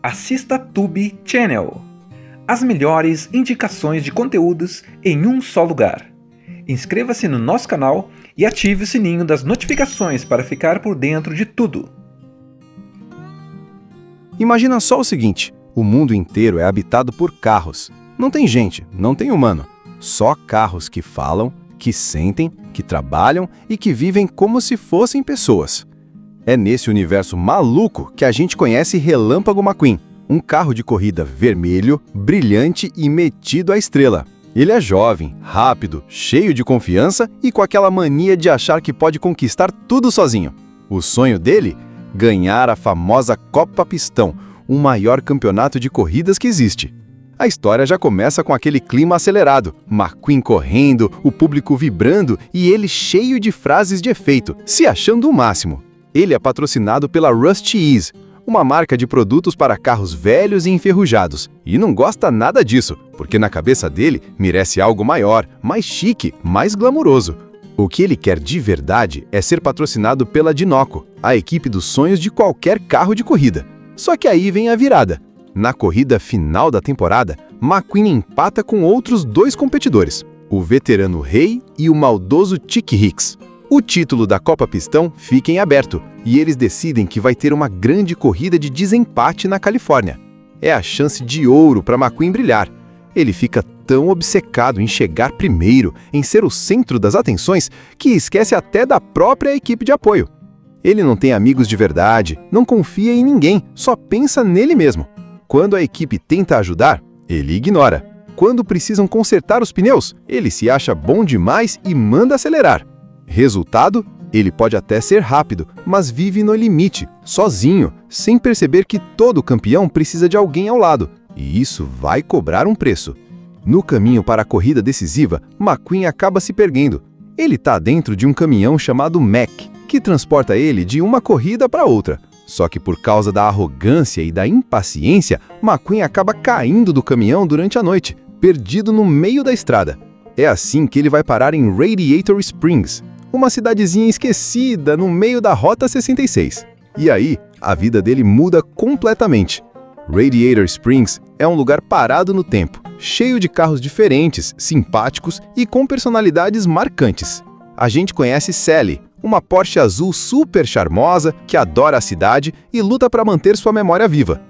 assista Tube Channel. As melhores indicações de conteúdos em um só lugar. Inscreva-se no nosso canal e ative o sininho das notificações para ficar por dentro de tudo. Imagina só o seguinte, o mundo inteiro é habitado por carros. Não tem gente, não tem humano. Só carros que falam, que sentem, que trabalham e que vivem como se fossem pessoas. É nesse universo maluco que a gente conhece Relâmpago McQueen, um carro de corrida vermelho, brilhante e metido à estrela. Ele é jovem, rápido, cheio de confiança e com aquela mania de achar que pode conquistar tudo sozinho. O sonho dele? Ganhar a famosa Copa Pistão, o maior campeonato de corridas que existe. A história já começa com aquele clima acelerado, McQueen correndo, o público vibrando e ele cheio de frases de efeito, se achando o máximo. Ele é patrocinado pela Rusty Ease, uma marca de produtos para carros velhos e enferrujados, e não gosta nada disso, porque na cabeça dele merece algo maior, mais chique, mais glamuroso. O que ele quer de verdade é ser patrocinado pela Dinoco, a equipe dos sonhos de qualquer carro de corrida. Só que aí vem a virada. Na corrida final da temporada, McQueen empata com outros dois competidores, o veterano Ray e o maldoso Chick Hicks. O título da Copa Pistão fica em aberto e eles decidem que vai ter uma grande corrida de desempate na Califórnia. É a chance de ouro para McQueen brilhar. Ele fica tão obcecado em chegar primeiro, em ser o centro das atenções, que esquece até da própria equipe de apoio. Ele não tem amigos de verdade, não confia em ninguém, só pensa nele mesmo. Quando a equipe tenta ajudar, ele ignora. Quando precisam consertar os pneus, ele se acha bom demais e manda acelerar. Resultado? Ele pode até ser rápido, mas vive no limite, sozinho, sem perceber que todo campeão precisa de alguém ao lado, e isso vai cobrar um preço. No caminho para a corrida decisiva, McQueen acaba se perdendo. Ele está dentro de um caminhão chamado Mac, que transporta ele de uma corrida para outra. Só que por causa da arrogância e da impaciência, McQueen acaba caindo do caminhão durante a noite, perdido no meio da estrada. É assim que ele vai parar em Radiator Springs, uma cidadezinha esquecida no meio da Rota 66. E aí, a vida dele muda completamente. Radiator Springs é um lugar parado no tempo, cheio de carros diferentes, simpáticos e com personalidades marcantes. A gente conhece Sally, uma Porsche azul super charmosa que adora a cidade e luta para manter sua memória viva.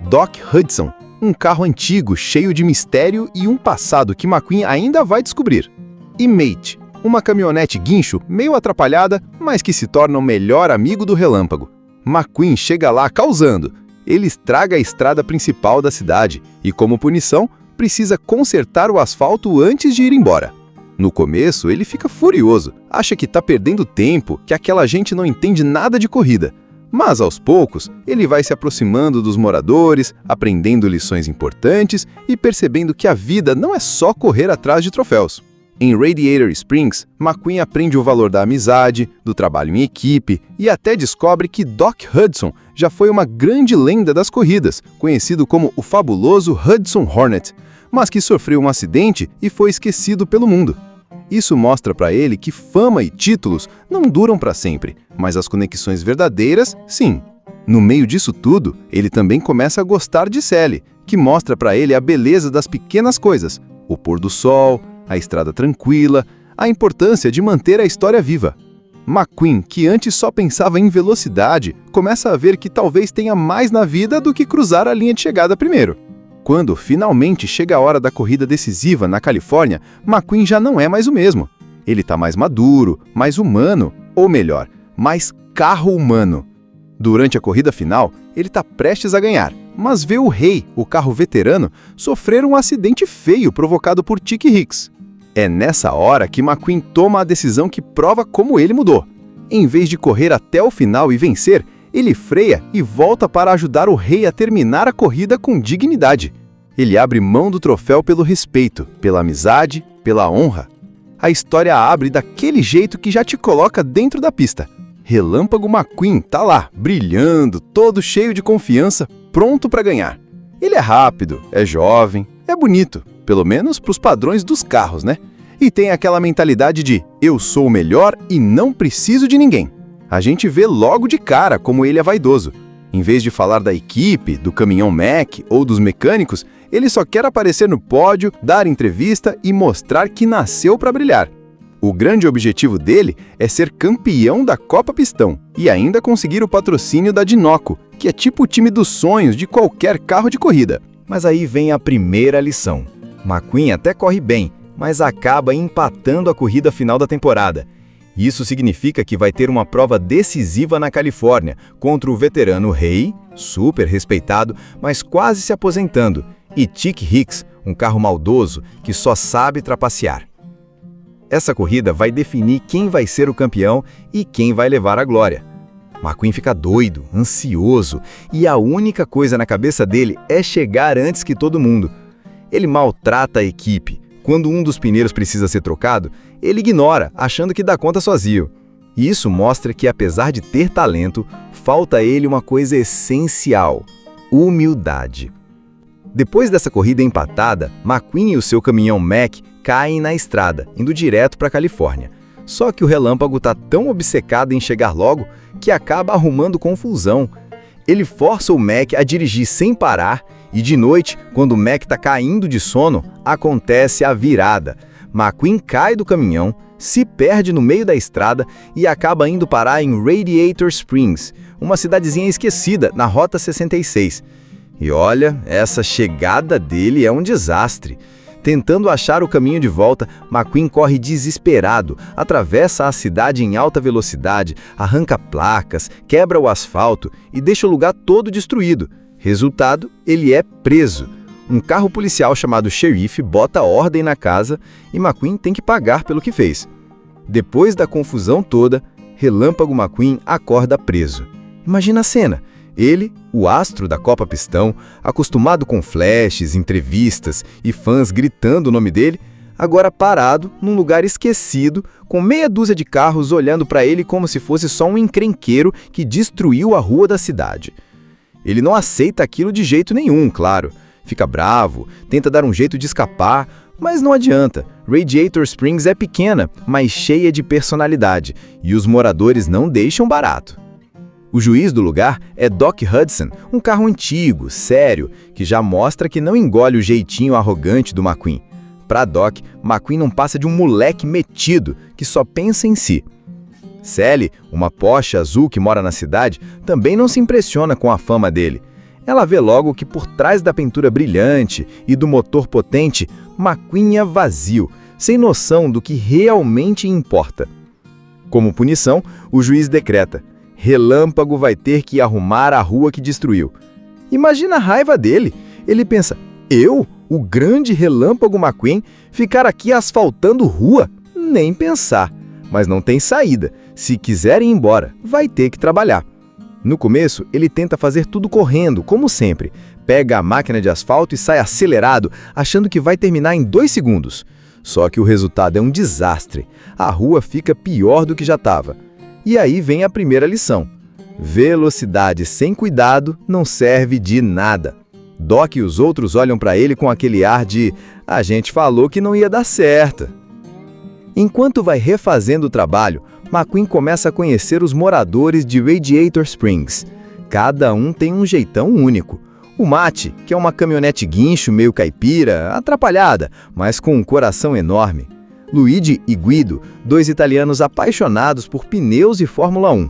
Doc Hudson, um carro antigo cheio de mistério e um passado que McQueen ainda vai descobrir. E Mate, uma caminhonete guincho meio atrapalhada, mas que se torna o melhor amigo do Relâmpago. McQueen chega lá causando. Ele estraga a estrada principal da cidade e, como punição, precisa consertar o asfalto antes de ir embora. No começo, ele fica furioso, acha que está perdendo tempo, que aquela gente não entende nada de corrida. Mas, aos poucos, ele vai se aproximando dos moradores, aprendendo lições importantes e percebendo que a vida não é só correr atrás de troféus. Em Radiator Springs, McQueen aprende o valor da amizade, do trabalho em equipe e até descobre que Doc Hudson já foi uma grande lenda das corridas, conhecido como o fabuloso Hudson Hornet, mas que sofreu um acidente e foi esquecido pelo mundo. Isso mostra para ele que fama e títulos não duram para sempre, mas as conexões verdadeiras, sim. No meio disso tudo, ele também começa a gostar de Sally, que mostra para ele a beleza das pequenas coisas, o pôr do sol, a estrada tranquila, a importância de manter a história viva. McQueen, que antes só pensava em velocidade, começa a ver que talvez tenha mais na vida do que cruzar a linha de chegada primeiro. Quando finalmente chega a hora da corrida decisiva na Califórnia, McQueen já não é mais o mesmo. Ele está mais maduro, mais humano, ou melhor, mais carro humano. Durante a corrida final, ele está prestes a ganhar, mas vê o Ray, o carro veterano, sofrer um acidente feio provocado por Chick Hicks. É nessa hora que McQueen toma a decisão que prova como ele mudou. Em vez de correr até o final e vencer, ele freia e volta para ajudar o Ray a terminar a corrida com dignidade. Ele abre mão do troféu pelo respeito, pela amizade, pela honra. A história abre daquele jeito que já te coloca dentro da pista. Relâmpago McQueen tá lá, brilhando, todo cheio de confiança, pronto para ganhar. Ele é rápido, é jovem, é bonito, pelo menos para os padrões dos carros, né? E tem aquela mentalidade de eu sou o melhor e não preciso de ninguém. A gente vê logo de cara como ele é vaidoso. Em vez de falar da equipe, do caminhão Mac ou dos mecânicos, ele só quer aparecer no pódio, dar entrevista e mostrar que nasceu para brilhar. O grande objetivo dele é ser campeão da Copa Pistão e ainda conseguir o patrocínio da Dinoco, que é tipo o time dos sonhos de qualquer carro de corrida. Mas aí vem a primeira lição. McQueen até corre bem, mas acaba empatando a corrida final da temporada. Isso significa que vai ter uma prova decisiva na Califórnia contra o veterano Ray, super respeitado, mas quase se aposentando, e Chick Hicks, um carro maldoso que só sabe trapacear. Essa corrida vai definir quem vai ser o campeão e quem vai levar a glória. McQueen fica doido, ansioso, e a única coisa na cabeça dele é chegar antes que todo mundo. Ele maltrata a equipe. Quando um dos pneus precisa ser trocado, ele ignora, achando que dá conta sozinho. E isso mostra que, apesar de ter talento, falta a ele uma coisa essencial: humildade. Depois dessa corrida empatada, McQueen e o seu caminhão Mac caem na estrada, indo direto para a Califórnia. Só que o Relâmpago está tão obcecado em chegar logo que acaba arrumando confusão. Ele força o Mac a dirigir sem parar e de noite, quando o Mac está caindo de sono, acontece a virada. McQueen cai do caminhão, se perde no meio da estrada e acaba indo parar em Radiator Springs, uma cidadezinha esquecida na Rota 66. E olha, essa chegada dele é um desastre. Tentando achar o caminho de volta, McQueen corre desesperado, atravessa a cidade em alta velocidade, arranca placas, quebra o asfalto e deixa o lugar todo destruído. Resultado, ele é preso. Um carro policial chamado xerife bota ordem na casa e McQueen tem que pagar pelo que fez. Depois da confusão toda, Relâmpago McQueen acorda preso. Imagina a cena. Ele, o astro da Copa Pistão, acostumado com flashes, entrevistas e fãs gritando o nome dele, agora parado num lugar esquecido, com meia dúzia de carros olhando para ele como se fosse só um encrenqueiro que destruiu a rua da cidade. Ele não aceita aquilo de jeito nenhum, claro. Fica bravo, tenta dar um jeito de escapar, mas não adianta. Radiator Springs é pequena, mas cheia de personalidade, e os moradores não deixam barato. O juiz do lugar é Doc Hudson, um carro antigo, sério, que já mostra que não engole o jeitinho arrogante do McQueen. Para Doc, McQueen não passa de um moleque metido que só pensa em si. Sally, uma Porsche azul que mora na cidade, também não se impressiona com a fama dele. Ela vê logo que por trás da pintura brilhante e do motor potente, McQueen é vazio, sem noção do que realmente importa. Como punição, o juiz decreta: Relâmpago vai ter que arrumar a rua que destruiu. Imagina a raiva dele. Ele pensa: eu, o grande Relâmpago McQueen, ficar aqui asfaltando rua? Nem pensar. Mas não tem saída. Se quiser ir embora, vai ter que trabalhar. No começo, ele tenta fazer tudo correndo, como sempre. Pega a máquina de asfalto e sai acelerado, achando que vai terminar em 2 segundos. Só que o resultado é um desastre. A rua fica pior do que já estava. E aí vem a primeira lição: velocidade sem cuidado não serve de nada. Doc e os outros olham para ele com aquele ar de "a gente falou que não ia dar certo". Enquanto vai refazendo o trabalho, McQueen começa a conhecer os moradores de Radiator Springs. Cada um tem um jeitão único. O Mate, que é uma caminhonete guincho meio caipira, atrapalhada, mas com um coração enorme. Luigi e Guido, 2 italianos apaixonados por pneus e Fórmula 1.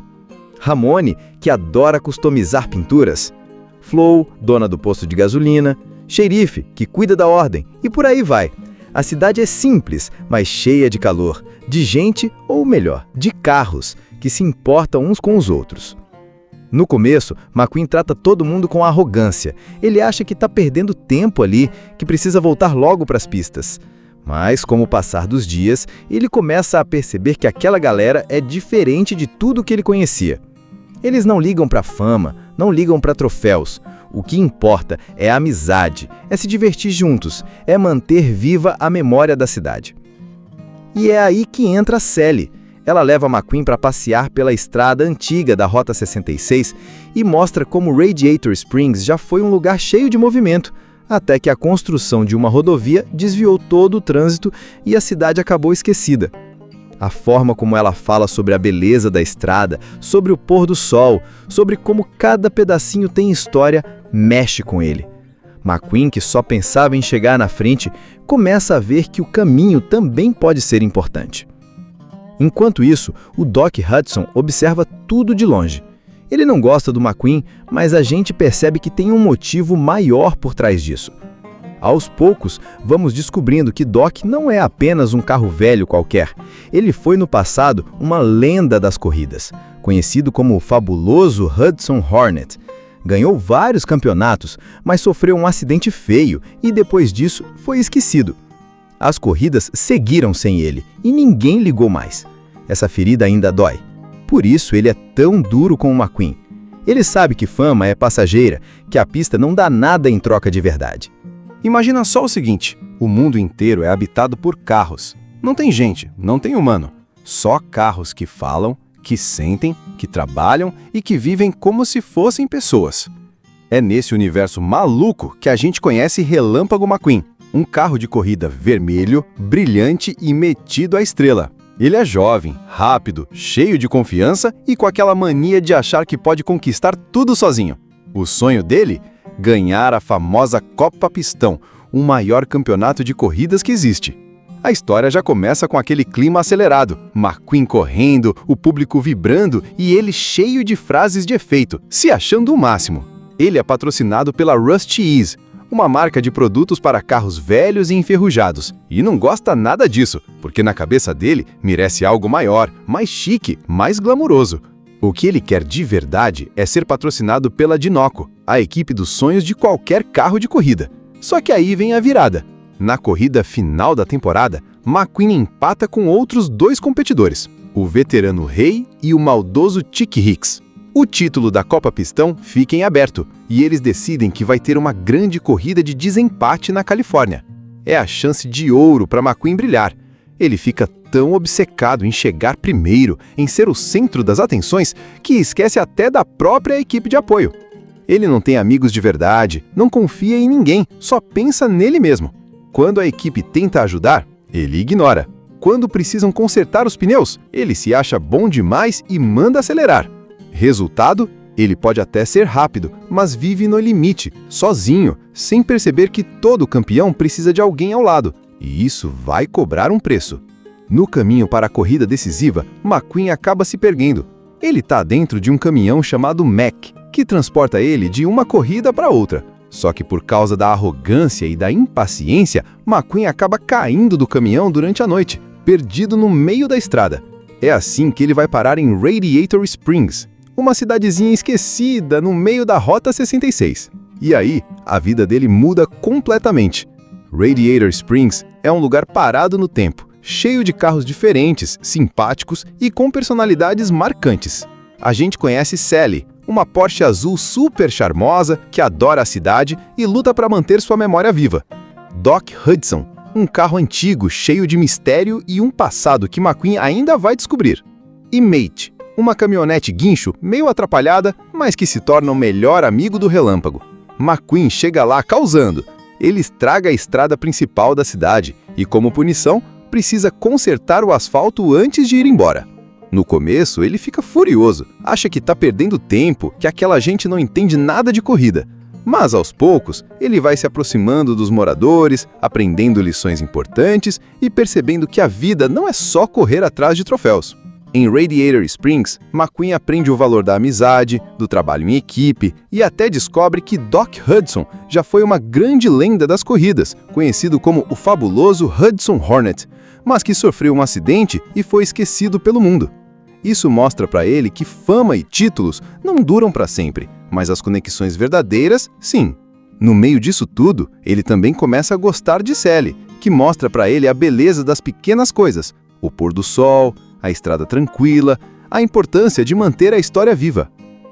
Ramone, que adora customizar pinturas. Flo, dona do posto de gasolina. Xerife, que cuida da ordem. E por aí vai. A cidade é simples, mas cheia de calor, de gente, ou melhor, de carros, que se importam uns com os outros. No começo, McQueen trata todo mundo com arrogância. Ele acha que está perdendo tempo ali, que precisa voltar logo para as pistas. Mas, com o passar dos dias, ele começa a perceber que aquela galera é diferente de tudo que ele conhecia. Eles não ligam para fama, não ligam para troféus. O que importa é a amizade, é se divertir juntos, é manter viva a memória da cidade. E é aí que entra Sally. Ela leva McQueen para passear pela estrada antiga da Rota 66 e mostra como Radiator Springs já foi um lugar cheio de movimento, até que a construção de uma rodovia desviou todo o trânsito e a cidade acabou esquecida. A forma como ela fala sobre a beleza da estrada, sobre o pôr do sol, sobre como cada pedacinho tem história, mexe com ele. McQueen, que só pensava em chegar na frente, começa a ver que o caminho também pode ser importante. Enquanto isso, o Doc Hudson observa tudo de longe. Ele não gosta do McQueen, mas a gente percebe que tem um motivo maior por trás disso. Aos poucos, vamos descobrindo que Doc não é apenas um carro velho qualquer. Ele foi no passado uma lenda das corridas, conhecido como o fabuloso Hudson Hornet. Ganhou vários campeonatos, mas sofreu um acidente feio e depois disso foi esquecido. As corridas seguiram sem ele e ninguém ligou mais. Essa ferida ainda dói. Por isso ele é tão duro com o McQueen. Ele sabe que fama é passageira, que a pista não dá nada em troca de verdade. Imagina só o seguinte, o mundo inteiro é habitado por carros. Não tem gente, não tem humano. Só carros que falam, que sentem, que trabalham e que vivem como se fossem pessoas. É nesse universo maluco que a gente conhece Relâmpago McQueen, um carro de corrida vermelho, brilhante e metido à estrela. Ele é jovem, rápido, cheio de confiança e com aquela mania de achar que pode conquistar tudo sozinho. O sonho dele? Ganhar a famosa Copa Pistão, o maior campeonato de corridas que existe. A história já começa com aquele clima acelerado, McQueen correndo, o público vibrando e ele cheio de frases de efeito, se achando o máximo. Ele é patrocinado pela Rusty Ease, uma marca de produtos para carros velhos e enferrujados, e não gosta nada disso, porque na cabeça dele merece algo maior, mais chique, mais glamuroso. O que ele quer de verdade é ser patrocinado pela Dinoco, a equipe dos sonhos de qualquer carro de corrida. Só que aí vem a virada. Na corrida final da temporada, McQueen empata com outros dois competidores, o veterano Ray e o maldoso Chick Hicks. O título da Copa Pistão fica em aberto e eles decidem que vai ter uma grande corrida de desempate na Califórnia. É a chance de ouro para McQueen brilhar. Ele fica tão obcecado em chegar primeiro, em ser o centro das atenções, que esquece até da própria equipe de apoio. Ele não tem amigos de verdade, não confia em ninguém, só pensa nele mesmo. Quando a equipe tenta ajudar, ele ignora. Quando precisam consertar os pneus, ele se acha bom demais e manda acelerar. Resultado? Ele pode até ser rápido, mas vive no limite, sozinho, sem perceber que todo campeão precisa de alguém ao lado. E isso vai cobrar um preço. No caminho para a corrida decisiva, McQueen acaba se perdendo. Ele está dentro de um caminhão chamado Mac, que transporta ele de uma corrida para outra. Só que por causa da arrogância e da impaciência, McQueen acaba caindo do caminhão durante a noite, perdido no meio da estrada. É assim que ele vai parar em Radiator Springs, uma cidadezinha esquecida no meio da Rota 66. E aí, a vida dele muda completamente. Radiator Springs é um lugar parado no tempo, cheio de carros diferentes, simpáticos e com personalidades marcantes. A gente conhece Sally, uma Porsche azul super charmosa que adora a cidade e luta para manter sua memória viva. Doc Hudson, um carro antigo cheio de mistério e um passado que McQueen ainda vai descobrir. E Mate, uma caminhonete guincho meio atrapalhada, mas que se torna o melhor amigo do Relâmpago. McQueen chega lá causando. Ele estraga a estrada principal da cidade e, como punição, precisa consertar o asfalto antes de ir embora. No começo, ele fica furioso, acha que está perdendo tempo, que aquela gente não entende nada de corrida. Mas, aos poucos, ele vai se aproximando dos moradores, aprendendo lições importantes e percebendo que a vida não é só correr atrás de troféus. Em Radiator Springs, McQueen aprende o valor da amizade, do trabalho em equipe e até descobre que Doc Hudson já foi uma grande lenda das corridas, conhecido como o fabuloso Hudson Hornet, mas que sofreu um acidente e foi esquecido pelo mundo. Isso mostra para ele que fama e títulos não duram para sempre, mas as conexões verdadeiras, sim. No meio disso tudo, ele também começa a gostar de Sally, que mostra para ele a beleza das pequenas coisas, o pôr do sol, a estrada tranquila, a importância de manter a história viva.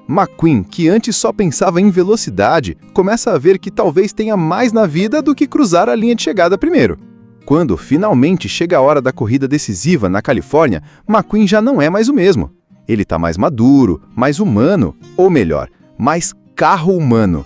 McQueen, que antes só pensava em velocidade, começa a ver que talvez tenha mais na vida do que cruzar a linha de chegada primeiro. Quando finalmente chega a hora da corrida decisiva na Califórnia, McQueen já não é mais o mesmo. Ele está mais maduro, mais humano, ou melhor, mais carro humano.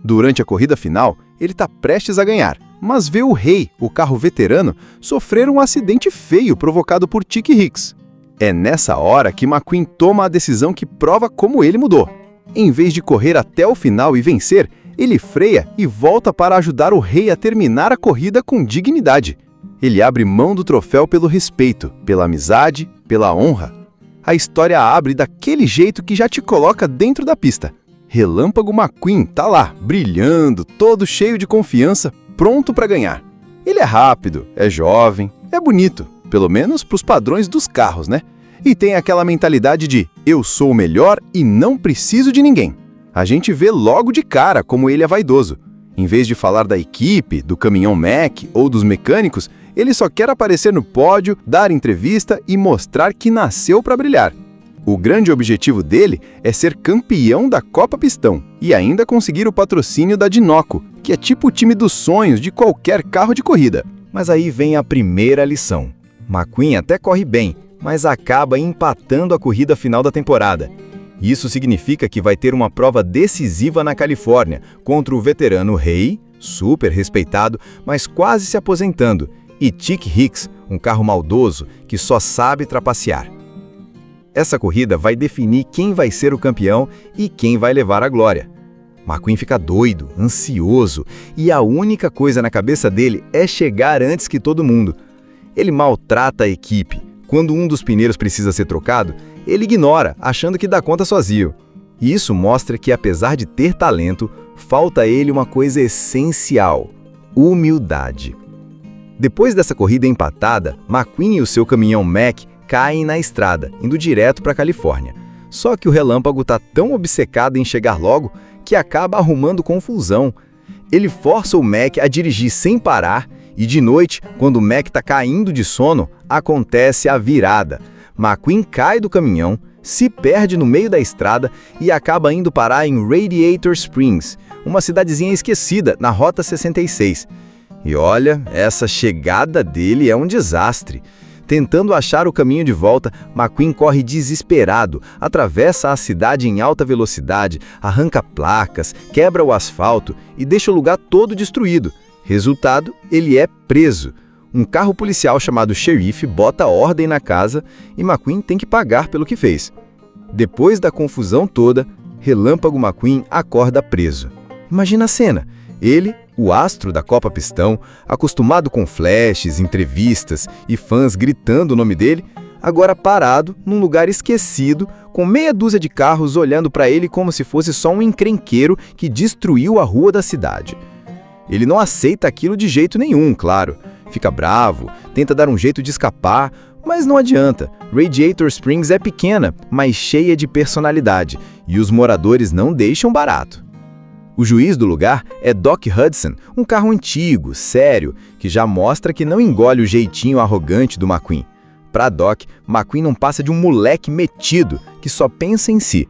Durante a corrida final, ele está prestes a ganhar, mas vê o Rei, o carro veterano, sofrer um acidente feio provocado por Chick Hicks. É nessa hora que McQueen toma a decisão que prova como ele mudou. Em vez de correr até o final e vencer, ele freia e volta para ajudar o Rei a terminar a corrida com dignidade. Ele abre mão do troféu pelo respeito, pela amizade, pela honra. A história abre daquele jeito que já te coloca dentro da pista. Relâmpago McQueen tá lá, brilhando, todo cheio de confiança, pronto para ganhar. Ele é rápido, é jovem, é bonito, pelo menos para os padrões dos carros, né? E tem aquela mentalidade de eu sou o melhor e não preciso de ninguém. A gente vê logo de cara como ele é vaidoso. Em vez de falar da equipe, do caminhão Mac ou dos mecânicos, ele só quer aparecer no pódio, dar entrevista e mostrar que nasceu para brilhar. O grande objetivo dele é ser campeão da Copa Pistão e ainda conseguir o patrocínio da Dinoco, que é tipo o time dos sonhos de qualquer carro de corrida. Mas aí vem a primeira lição. McQueen até corre bem, mas acaba empatando a corrida final da temporada. Isso significa que vai ter uma prova decisiva na Califórnia contra o veterano Rei, super respeitado, mas quase se aposentando, e Chick Hicks, um carro maldoso que só sabe trapacear. Essa corrida vai definir quem vai ser o campeão e quem vai levar a glória. McQueen fica doido, ansioso, e a única coisa na cabeça dele é chegar antes que todo mundo. Ele maltrata a equipe. Quando um dos pneus precisa ser trocado, ele ignora, achando que dá conta sozinho. Isso mostra que, apesar de ter talento, falta a ele uma coisa essencial: humildade. Depois dessa corrida empatada, McQueen e o seu caminhão Mac caem na estrada, indo direto para a Califórnia. Só que o Relâmpago está tão obcecado em chegar logo que acaba arrumando confusão. Ele força o Mac a dirigir sem parar e de noite, quando o Mac está caindo de sono, acontece a virada. McQueen cai do caminhão, se perde no meio da estrada e acaba indo parar em Radiator Springs, uma cidadezinha esquecida na Rota 66. E olha, essa chegada dele é um desastre. Tentando achar o caminho de volta, McQueen corre desesperado, atravessa a cidade em alta velocidade, arranca placas, quebra o asfalto e deixa o lugar todo destruído. Resultado, ele é preso. Um carro policial chamado xerife bota ordem na casa e McQueen tem que pagar pelo que fez. Depois da confusão toda, Relâmpago McQueen acorda preso. Imagina a cena. Ele, o astro da Copa Pistão, acostumado com flashes, entrevistas e fãs gritando o nome dele, agora parado num lugar esquecido, com meia dúzia de carros olhando para ele como se fosse só um encrenqueiro que destruiu a rua da cidade. Ele não aceita aquilo de jeito nenhum, claro. Fica bravo, tenta dar um jeito de escapar, mas não adianta. Radiator Springs é pequena, mas cheia de personalidade, e os moradores não deixam barato. O juiz do lugar é Doc Hudson, um carro antigo, sério, que já mostra que não engole o jeitinho arrogante do McQueen. Para Doc, McQueen não passa de um moleque metido que só pensa em si.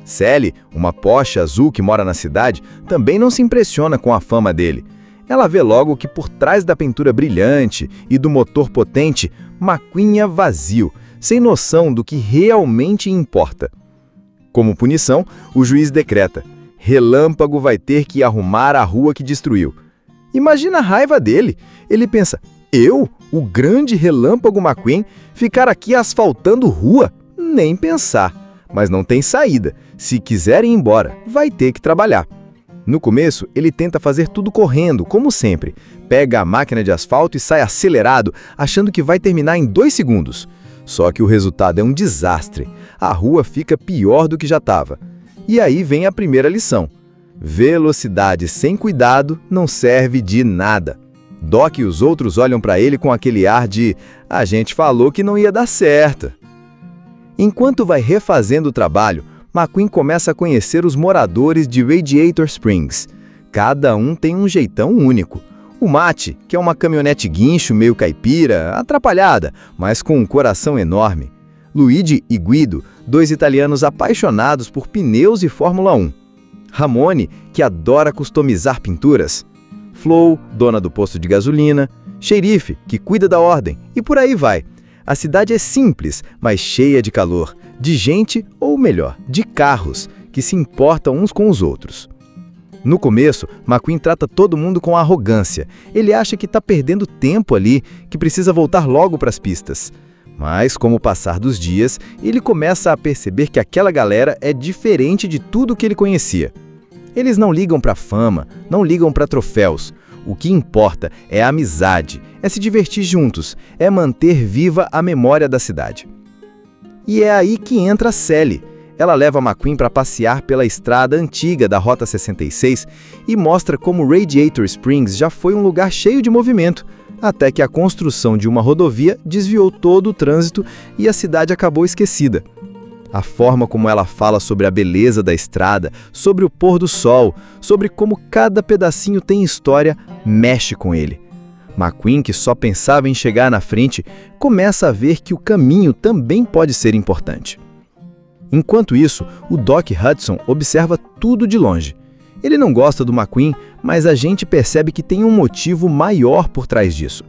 Sally, uma Porsche azul que mora na cidade, também não se impressiona com a fama dele. Ela vê logo que por trás da pintura brilhante e do motor potente, McQueen é vazio, sem noção do que realmente importa. Como punição, o juiz decreta: Relâmpago vai ter que arrumar a rua que destruiu. Imagina a raiva dele. Ele pensa: eu, o grande Relâmpago McQueen, ficar aqui asfaltando rua? Nem pensar. Mas não tem saída. Se quiser ir embora, vai ter que trabalhar. No começo, ele tenta fazer tudo correndo, como sempre. Pega a máquina de asfalto e sai acelerado, achando que vai terminar em 2 segundos. Só que o resultado é um desastre. A rua fica pior do que já estava. E aí vem a primeira lição: velocidade sem cuidado não serve de nada. Doc e os outros olham para ele com aquele ar de a gente falou que não ia dar certo. Enquanto vai refazendo o trabalho, McQueen começa a conhecer os moradores de Radiator Springs. Cada um tem um jeitão único. O Mate, que é uma caminhonete guincho meio caipira, atrapalhada, mas com um coração enorme. Luigi e Guido, 2 italianos apaixonados por pneus e Fórmula 1. Ramone, que adora customizar pinturas. Flo, dona do posto de gasolina. Xerife, que cuida da ordem. E por aí vai. A cidade é simples, mas cheia de calor, de gente, ou melhor, de carros, que se importam uns com os outros. No começo, McQueen trata todo mundo com arrogância. Ele acha que está perdendo tempo ali, que precisa voltar logo para as pistas. Mas, com o passar dos dias, ele começa a perceber que aquela galera é diferente de tudo que ele conhecia. Eles não ligam para fama, não ligam para troféus. O que importa é a amizade, é se divertir juntos, é manter viva a memória da cidade. E é aí que entra a Sally. Ela leva McQueen para passear pela estrada antiga da Rota 66 e mostra como Radiator Springs já foi um lugar cheio de movimento, até que a construção de uma rodovia desviou todo o trânsito e a cidade acabou esquecida. A forma como ela fala sobre a beleza da estrada, sobre o pôr do sol, sobre como cada pedacinho tem história, mexe com ele. McQueen, que só pensava em chegar na frente, começa a ver que o caminho também pode ser importante. Enquanto isso, o Doc Hudson observa tudo de longe. Ele não gosta do McQueen, mas a gente percebe que tem um motivo maior por trás disso.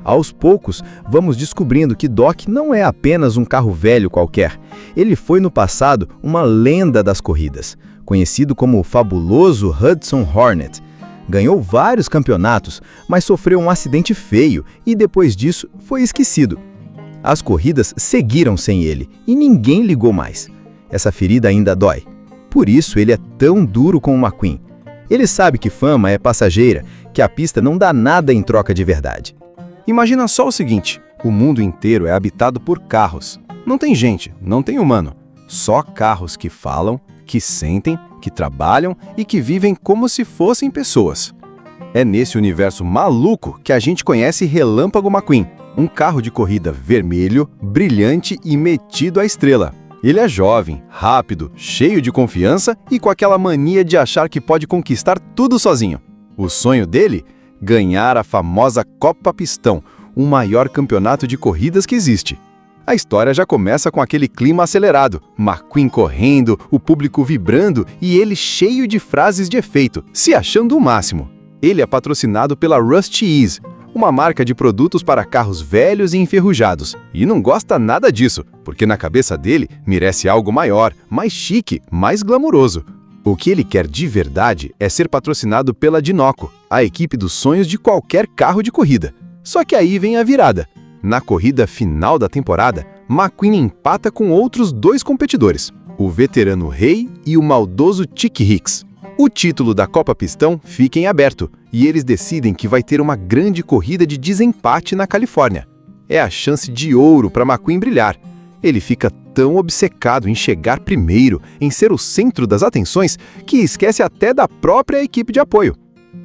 Aos poucos, vamos descobrindo que Doc não é apenas um carro velho qualquer. Ele foi no passado uma lenda das corridas, conhecido como o fabuloso Hudson Hornet. Ganhou vários campeonatos, mas sofreu um acidente feio e depois disso foi esquecido. As corridas seguiram sem ele e ninguém ligou mais. Essa ferida ainda dói. Por isso ele é tão duro com o McQueen. Ele sabe que fama é passageira, que a pista não dá nada em troca de verdade. Imagina só o seguinte, o mundo inteiro é habitado por carros. Não tem gente, não tem humano. Só carros que falam, que sentem, que trabalham e que vivem como se fossem pessoas. É nesse universo maluco que a gente conhece Relâmpago McQueen, um carro de corrida vermelho, brilhante e metido à estrela. Ele é jovem, rápido, cheio de confiança e com aquela mania de achar que pode conquistar tudo sozinho. O sonho dele? Ganhar a famosa Copa Pistão, o maior campeonato de corridas que existe. A história já começa com aquele clima acelerado, McQueen correndo, o público vibrando e ele cheio de frases de efeito, se achando o máximo. Ele é patrocinado pela Rusty Ease, uma marca de produtos para carros velhos e enferrujados, e não gosta nada disso, porque na cabeça dele merece algo maior, mais chique, mais glamuroso. O que ele quer de verdade é ser patrocinado pela Dinoco, a equipe dos sonhos de qualquer carro de corrida. Só que aí vem a virada. Na corrida final da temporada, McQueen empata com outros dois competidores, o veterano Ray e o maldoso Chick Hicks. O título da Copa Pistão fica em aberto e eles decidem que vai ter uma grande corrida de desempate na Califórnia. É a chance de ouro para McQueen brilhar. Ele fica tão obcecado em chegar primeiro, em ser o centro das atenções, que esquece até da própria equipe de apoio.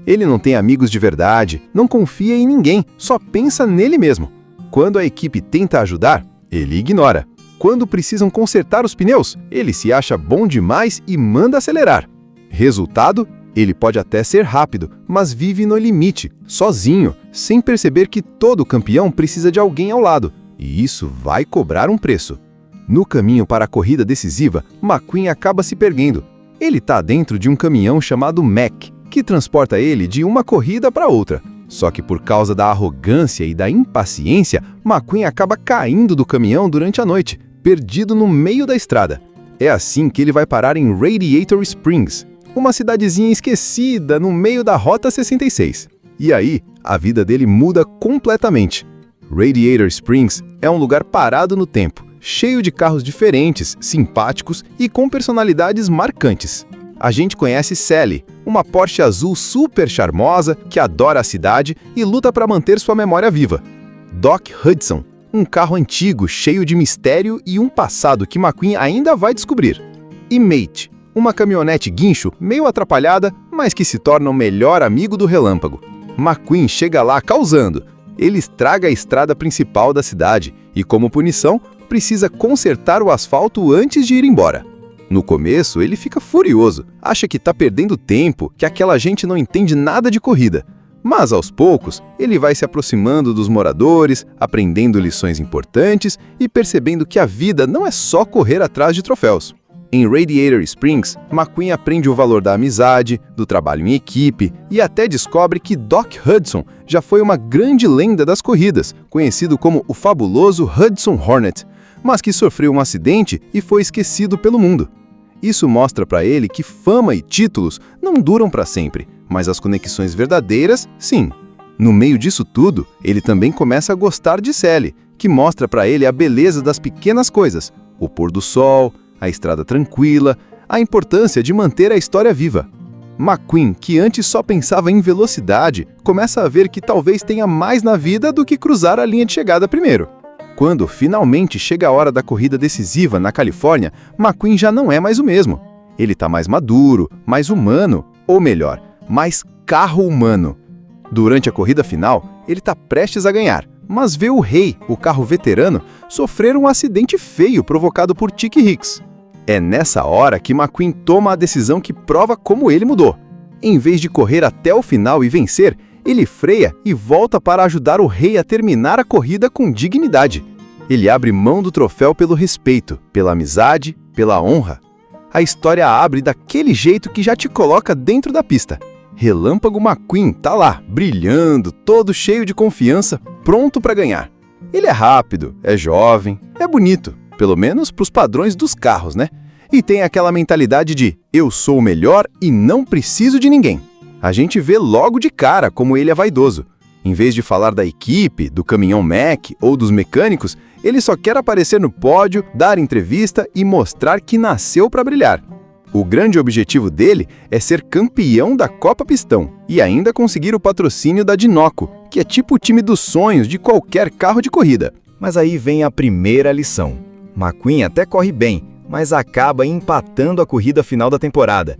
Ele não tem amigos de verdade, não confia em ninguém, só pensa nele mesmo. Quando a equipe tenta ajudar, ele ignora. Quando precisam consertar os pneus, ele se acha bom demais e manda acelerar. Resultado? Ele pode até ser rápido, mas vive no limite, sozinho, sem perceber que todo campeão precisa de alguém ao lado, e isso vai cobrar um preço. No caminho para a corrida decisiva, McQueen acaba se perdendo. Ele está dentro de um caminhão chamado Mac, que transporta ele de uma corrida para outra. Só que por causa da arrogância e da impaciência, McQueen acaba caindo do caminhão durante a noite, perdido no meio da estrada. É assim que ele vai parar em Radiator Springs, uma cidadezinha esquecida no meio da Rota 66. E aí, a vida dele muda completamente. Radiator Springs é um lugar parado no tempo, cheio de carros diferentes, simpáticos e com personalidades marcantes. A gente conhece Sally, uma Porsche azul super charmosa que adora a cidade e luta para manter sua memória viva. Doc Hudson, um carro antigo cheio de mistério e um passado que McQueen ainda vai descobrir. E Mate, uma caminhonete guincho meio atrapalhada, mas que se torna o melhor amigo do Relâmpago. McQueen chega lá causando. Ele estraga a estrada principal da cidade e, como punição, precisa consertar o asfalto antes de ir embora. No começo, ele fica furioso, acha que está perdendo tempo, que aquela gente não entende nada de corrida. Mas, aos poucos, ele vai se aproximando dos moradores, aprendendo lições importantes e percebendo que a vida não é só correr atrás de troféus. Em Radiator Springs, McQueen aprende o valor da amizade, do trabalho em equipe e até descobre que Doc Hudson já foi uma grande lenda das corridas, conhecido como o fabuloso Hudson Hornet, mas que sofreu um acidente e foi esquecido pelo mundo. Isso mostra para ele que fama e títulos não duram para sempre, mas as conexões verdadeiras, sim. No meio disso tudo, ele também começa a gostar de Sally, que mostra para ele a beleza das pequenas coisas, o pôr do sol, a estrada tranquila, a importância de manter a história viva. McQueen, que antes só pensava em velocidade, começa a ver que talvez tenha mais na vida do que cruzar a linha de chegada primeiro. Quando finalmente chega a hora da corrida decisiva na Califórnia, McQueen já não é mais o mesmo. Ele está mais maduro, mais humano, ou melhor, mais carro humano. Durante a corrida final, ele está prestes a ganhar, mas vê o Rei, o carro veterano, sofrer um acidente feio provocado por Chick Hicks. É nessa hora que McQueen toma a decisão que prova como ele mudou. Em vez de correr até o final e vencer, ele freia e volta para ajudar o Rei a terminar a corrida com dignidade. Ele abre mão do troféu pelo respeito, pela amizade, pela honra. A história abre daquele jeito que já te coloca dentro da pista. Relâmpago McQueen tá lá, brilhando, todo cheio de confiança, pronto para ganhar. Ele é rápido, é jovem, é bonito, pelo menos para os padrões dos carros, né? E tem aquela mentalidade de eu sou o melhor e não preciso de ninguém. A gente vê logo de cara como ele é vaidoso. Em vez de falar da equipe, do caminhão Mac ou dos mecânicos, ele só quer aparecer no pódio, dar entrevista e mostrar que nasceu para brilhar. O grande objetivo dele é ser campeão da Copa Pistão e ainda conseguir o patrocínio da Dinoco, que é tipo o time dos sonhos de qualquer carro de corrida. Mas aí vem a primeira lição. McQueen até corre bem, mas acaba empatando a corrida final da temporada.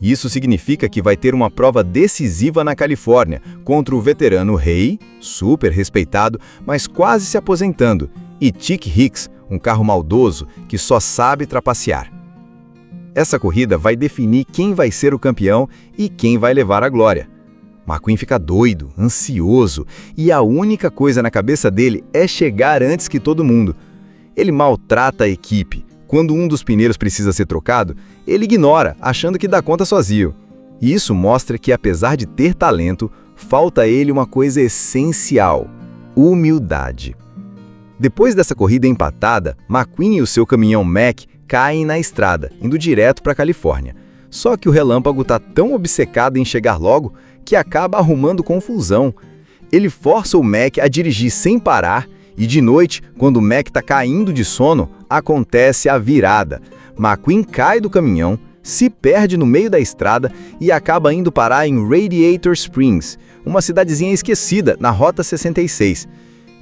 Isso significa que vai ter uma prova decisiva na Califórnia contra o veterano Rei, super respeitado, mas quase se aposentando, e Chick Hicks, um carro maldoso que só sabe trapacear. Essa corrida vai definir quem vai ser o campeão e quem vai levar a glória. McQueen fica doido, ansioso, e a única coisa na cabeça dele é chegar antes que todo mundo. Ele maltrata a equipe. Quando um dos pneus precisa ser trocado, ele ignora, achando que dá conta sozinho. E isso mostra que, apesar de ter talento, falta a ele uma coisa essencial: humildade. Depois dessa corrida empatada, McQueen e o seu caminhão Mac caem na estrada, indo direto para a Califórnia. Só que o Relâmpago está tão obcecado em chegar logo que acaba arrumando confusão. Ele força o Mac a dirigir sem parar e de noite, quando o Mac está caindo de sono, acontece a virada. McQueen cai do caminhão, se perde no meio da estrada e acaba indo parar em Radiator Springs, uma cidadezinha esquecida na Rota 66.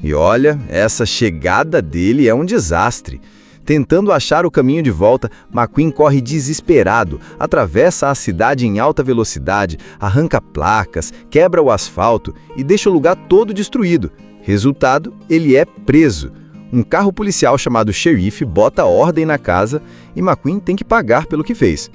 E olha, essa chegada dele é um desastre. Tentando achar o caminho de volta, McQueen corre desesperado, atravessa a cidade em alta velocidade, arranca placas, quebra o asfalto e deixa o lugar todo destruído. Resultado, ele é preso. Um carro policial chamado xerife bota ordem na casa e McQueen tem que pagar pelo que fez.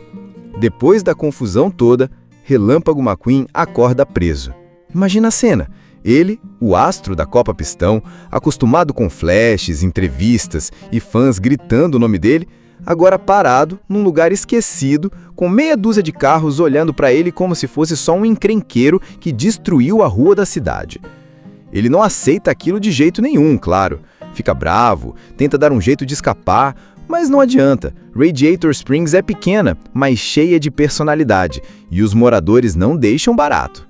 Depois da confusão toda, Relâmpago McQueen acorda preso. Imagina a cena. Ele, o astro da Copa Pistão, acostumado com flashes, entrevistas e fãs gritando o nome dele, agora parado num lugar esquecido, com meia dúzia de carros olhando para ele como se fosse só um encrenqueiro que destruiu a rua da cidade. Ele não aceita aquilo de jeito nenhum, claro. Fica bravo, tenta dar um jeito de escapar, mas não adianta. Radiator Springs é pequena, mas cheia de personalidade, e os moradores não deixam barato.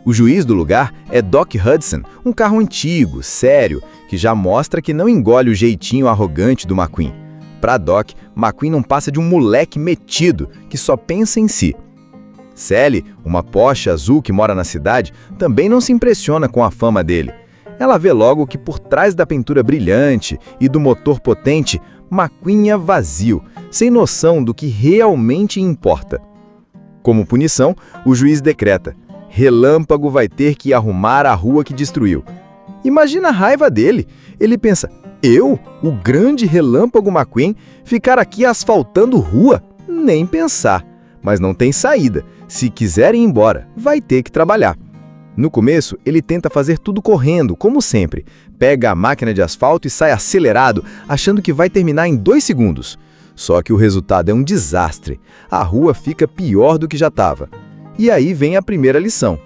O juiz do lugar é Doc Hudson, um carro antigo, sério, que já mostra que não engole o jeitinho arrogante do McQueen. Para Doc, McQueen não passa de um moleque metido que só pensa em si. Sally, uma Porsche azul que mora na cidade, também não se impressiona com a fama dele. Ela vê logo que por trás da pintura brilhante e do motor potente, McQueen é vazio, sem noção do que realmente importa. Como punição, o juiz decreta: Relâmpago vai ter que arrumar a rua que destruiu. Imagina a raiva dele. Ele pensa: eu, o grande Relâmpago McQueen, ficar aqui asfaltando rua? Nem pensar. Mas não tem saída. Se quiser ir embora, vai ter que trabalhar. No começo, ele tenta fazer tudo correndo, como sempre. Pega a máquina de asfalto e sai acelerado, achando que vai terminar em 2 segundos. Só que o resultado é um desastre. A rua fica pior do que já estava. E aí vem a primeira lição: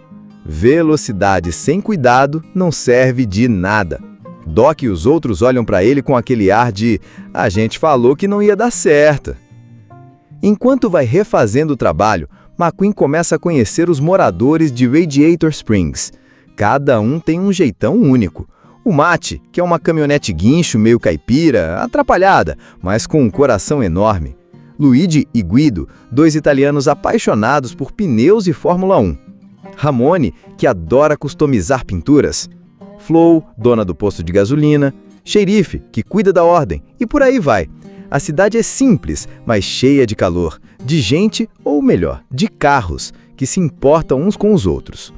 velocidade sem cuidado não serve de nada. Doc e os outros olham para ele com aquele ar de: a gente falou que não ia dar certo. Enquanto vai refazendo o trabalho, McQueen começa a conhecer os moradores de Radiator Springs. Cada um tem um jeitão único. O Matt, que é uma caminhonete guincho meio caipira, atrapalhada, mas com um coração enorme. Luigi e Guido, dois italianos apaixonados por pneus e Fórmula 1. Ramone, que adora customizar pinturas. Flo, dona do posto de gasolina. Xerife, que cuida da ordem. E por aí vai. A cidade é simples, mas cheia de calor, de gente, ou melhor, de carros, que se importam uns com os outros.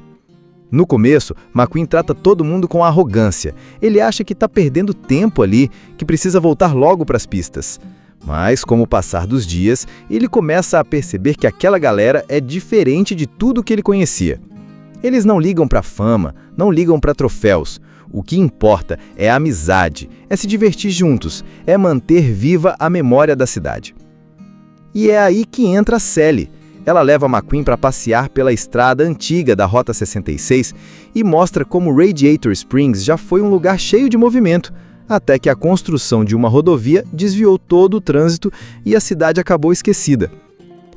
No começo, McQueen trata todo mundo com arrogância. Ele acha que está perdendo tempo ali, que precisa voltar logo para as pistas. Mas, com o passar dos dias, ele começa a perceber que aquela galera é diferente de tudo que ele conhecia. Eles não ligam para fama, não ligam para troféus. O que importa é a amizade, é se divertir juntos, é manter viva a memória da cidade. E é aí que entra a Sally. Ela leva McQueen para passear pela estrada antiga da Rota 66 e mostra como Radiator Springs já foi um lugar cheio de movimento, até que a construção de uma rodovia desviou todo o trânsito e a cidade acabou esquecida.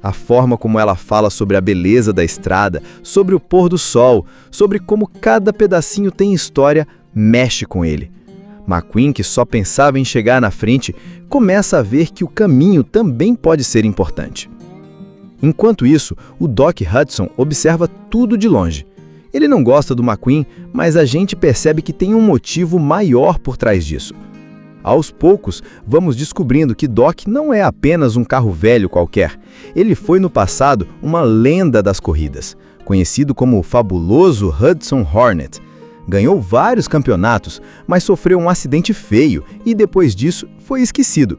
A forma como ela fala sobre a beleza da estrada, sobre o pôr do sol, sobre como cada pedacinho tem história, mexe com ele. McQueen, que só pensava em chegar na frente, começa a ver que o caminho também pode ser importante. Enquanto isso, o Doc Hudson observa tudo de longe. Ele não gosta do McQueen, mas a gente percebe que tem um motivo maior por trás disso. Aos poucos, vamos descobrindo que Doc não é apenas um carro velho qualquer. Ele foi no passado uma lenda das corridas, conhecido como o fabuloso Hudson Hornet. Ganhou vários campeonatos, mas sofreu um acidente feio e depois disso foi esquecido.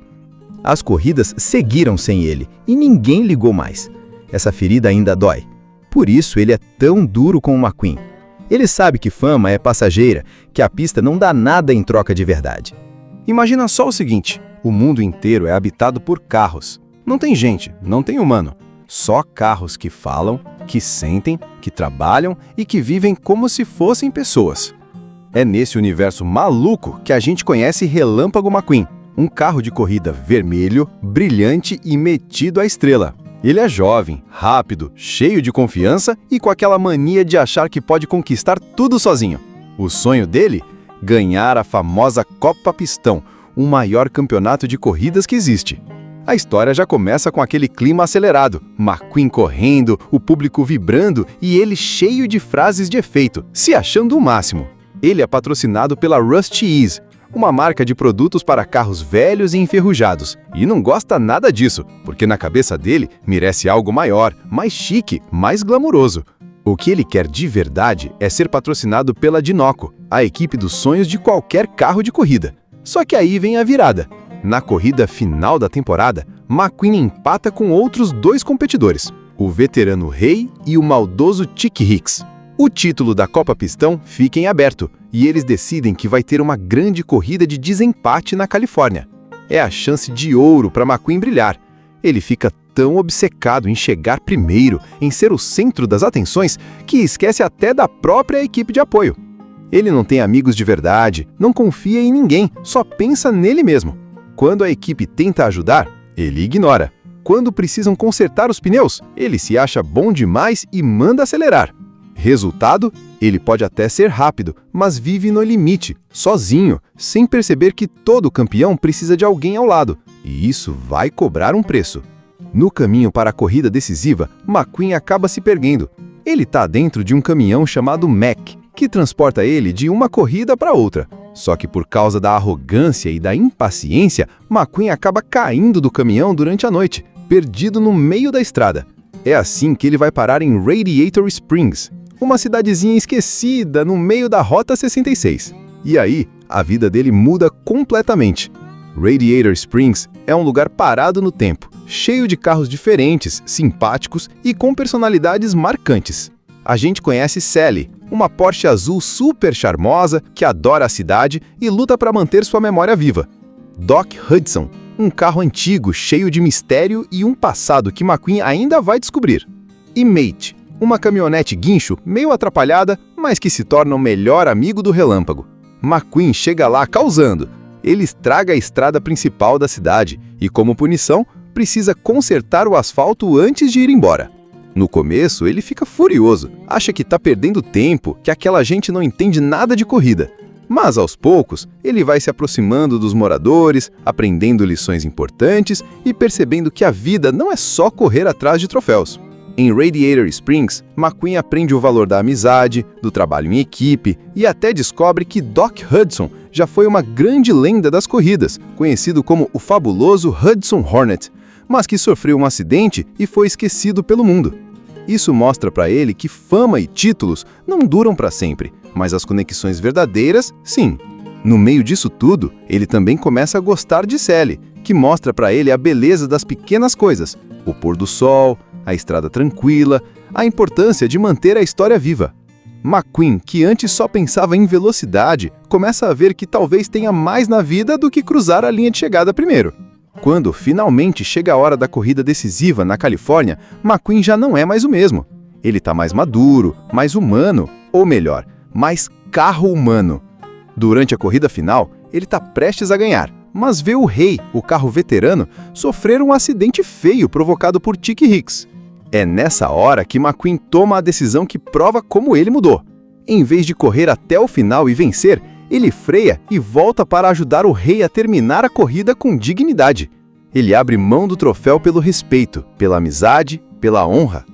As corridas seguiram sem ele e ninguém ligou mais. Essa ferida ainda dói. Por isso ele é tão duro com o McQueen. Ele sabe que fama é passageira, que a pista não dá nada em troca de verdade. Imagina só o seguinte, o mundo inteiro é habitado por carros. Não tem gente, não tem humano. Só carros que falam, que sentem, que trabalham e que vivem como se fossem pessoas. É nesse universo maluco que a gente conhece Relâmpago McQueen, um carro de corrida vermelho, brilhante e metido à estrela. Ele é jovem, rápido, cheio de confiança e com aquela mania de achar que pode conquistar tudo sozinho. O sonho dele? Ganhar a famosa Copa Pistão, o maior campeonato de corridas que existe. A história já começa com aquele clima acelerado, McQueen correndo, o público vibrando e ele cheio de frases de efeito, se achando o máximo. Ele é patrocinado pela Rusty Ease, uma marca de produtos para carros velhos e enferrujados, e não gosta nada disso, porque na cabeça dele merece algo maior, mais chique, mais glamuroso. O que ele quer de verdade é ser patrocinado pela Dinoco, a equipe dos sonhos de qualquer carro de corrida. Só que aí vem a virada. Na corrida final da temporada, McQueen empata com outros dois competidores, o veterano Ray e o maldoso Chick Hicks. O título da Copa Pistão fica em aberto e eles decidem que vai ter uma grande corrida de desempate na Califórnia. É a chance de ouro para McQueen brilhar. Ele fica tão obcecado em chegar primeiro, em ser o centro das atenções, que esquece até da própria equipe de apoio. Ele não tem amigos de verdade, não confia em ninguém, só pensa nele mesmo. Quando a equipe tenta ajudar, ele ignora. Quando precisam consertar os pneus, ele se acha bom demais e manda acelerar. Resultado? Ele pode até ser rápido, mas vive no limite, sozinho, sem perceber que todo campeão precisa de alguém ao lado, e isso vai cobrar um preço. No caminho para a corrida decisiva, McQueen acaba se perdendo. Ele está dentro de um caminhão chamado Mac, que transporta ele de uma corrida para outra. Só que por causa da arrogância e da impaciência, McQueen acaba caindo do caminhão durante a noite, perdido no meio da estrada. É assim que ele vai parar em Radiator Springs, uma cidadezinha esquecida no meio da Rota 66. E aí, a vida dele muda completamente. Radiator Springs é um lugar parado no tempo, cheio de carros diferentes, simpáticos e com personalidades marcantes. A gente conhece Sally, uma Porsche azul super charmosa que adora a cidade e luta para manter sua memória viva. Doc Hudson, um carro antigo cheio de mistério e um passado que McQueen ainda vai descobrir. E Mate, uma caminhonete guincho meio atrapalhada, mas que se torna o melhor amigo do Relâmpago. McQueen chega lá causando. Ele estraga a estrada principal da cidade e, como punição, precisa consertar o asfalto antes de ir embora. No começo, ele fica furioso, acha que está perdendo tempo, que aquela gente não entende nada de corrida. Mas, aos poucos, ele vai se aproximando dos moradores, aprendendo lições importantes e percebendo que a vida não é só correr atrás de troféus. Em Radiator Springs, McQueen aprende o valor da amizade, do trabalho em equipe e até descobre que Doc Hudson já foi uma grande lenda das corridas, conhecido como o fabuloso Hudson Hornet, mas que sofreu um acidente e foi esquecido pelo mundo. Isso mostra para ele que fama e títulos não duram para sempre, mas as conexões verdadeiras, sim. No meio disso tudo, ele também começa a gostar de Sally, que mostra para ele a beleza das pequenas coisas, o pôr do sol, a estrada tranquila, a importância de manter a história viva. McQueen, que antes só pensava em velocidade, começa a ver que talvez tenha mais na vida do que cruzar a linha de chegada primeiro. Quando finalmente chega a hora da corrida decisiva na Califórnia, McQueen já não é mais o mesmo. Ele está mais maduro, mais humano, ou melhor, mais carro humano. Durante a corrida final, ele está prestes a ganhar, mas vê o Rei, o carro veterano, sofrer um acidente feio provocado por Chick Hicks. É nessa hora que McQueen toma a decisão que prova como ele mudou. Em vez de correr até o final e vencer, ele freia e volta para ajudar o Rei a terminar a corrida com dignidade. Ele abre mão do troféu pelo respeito, pela amizade, pela honra.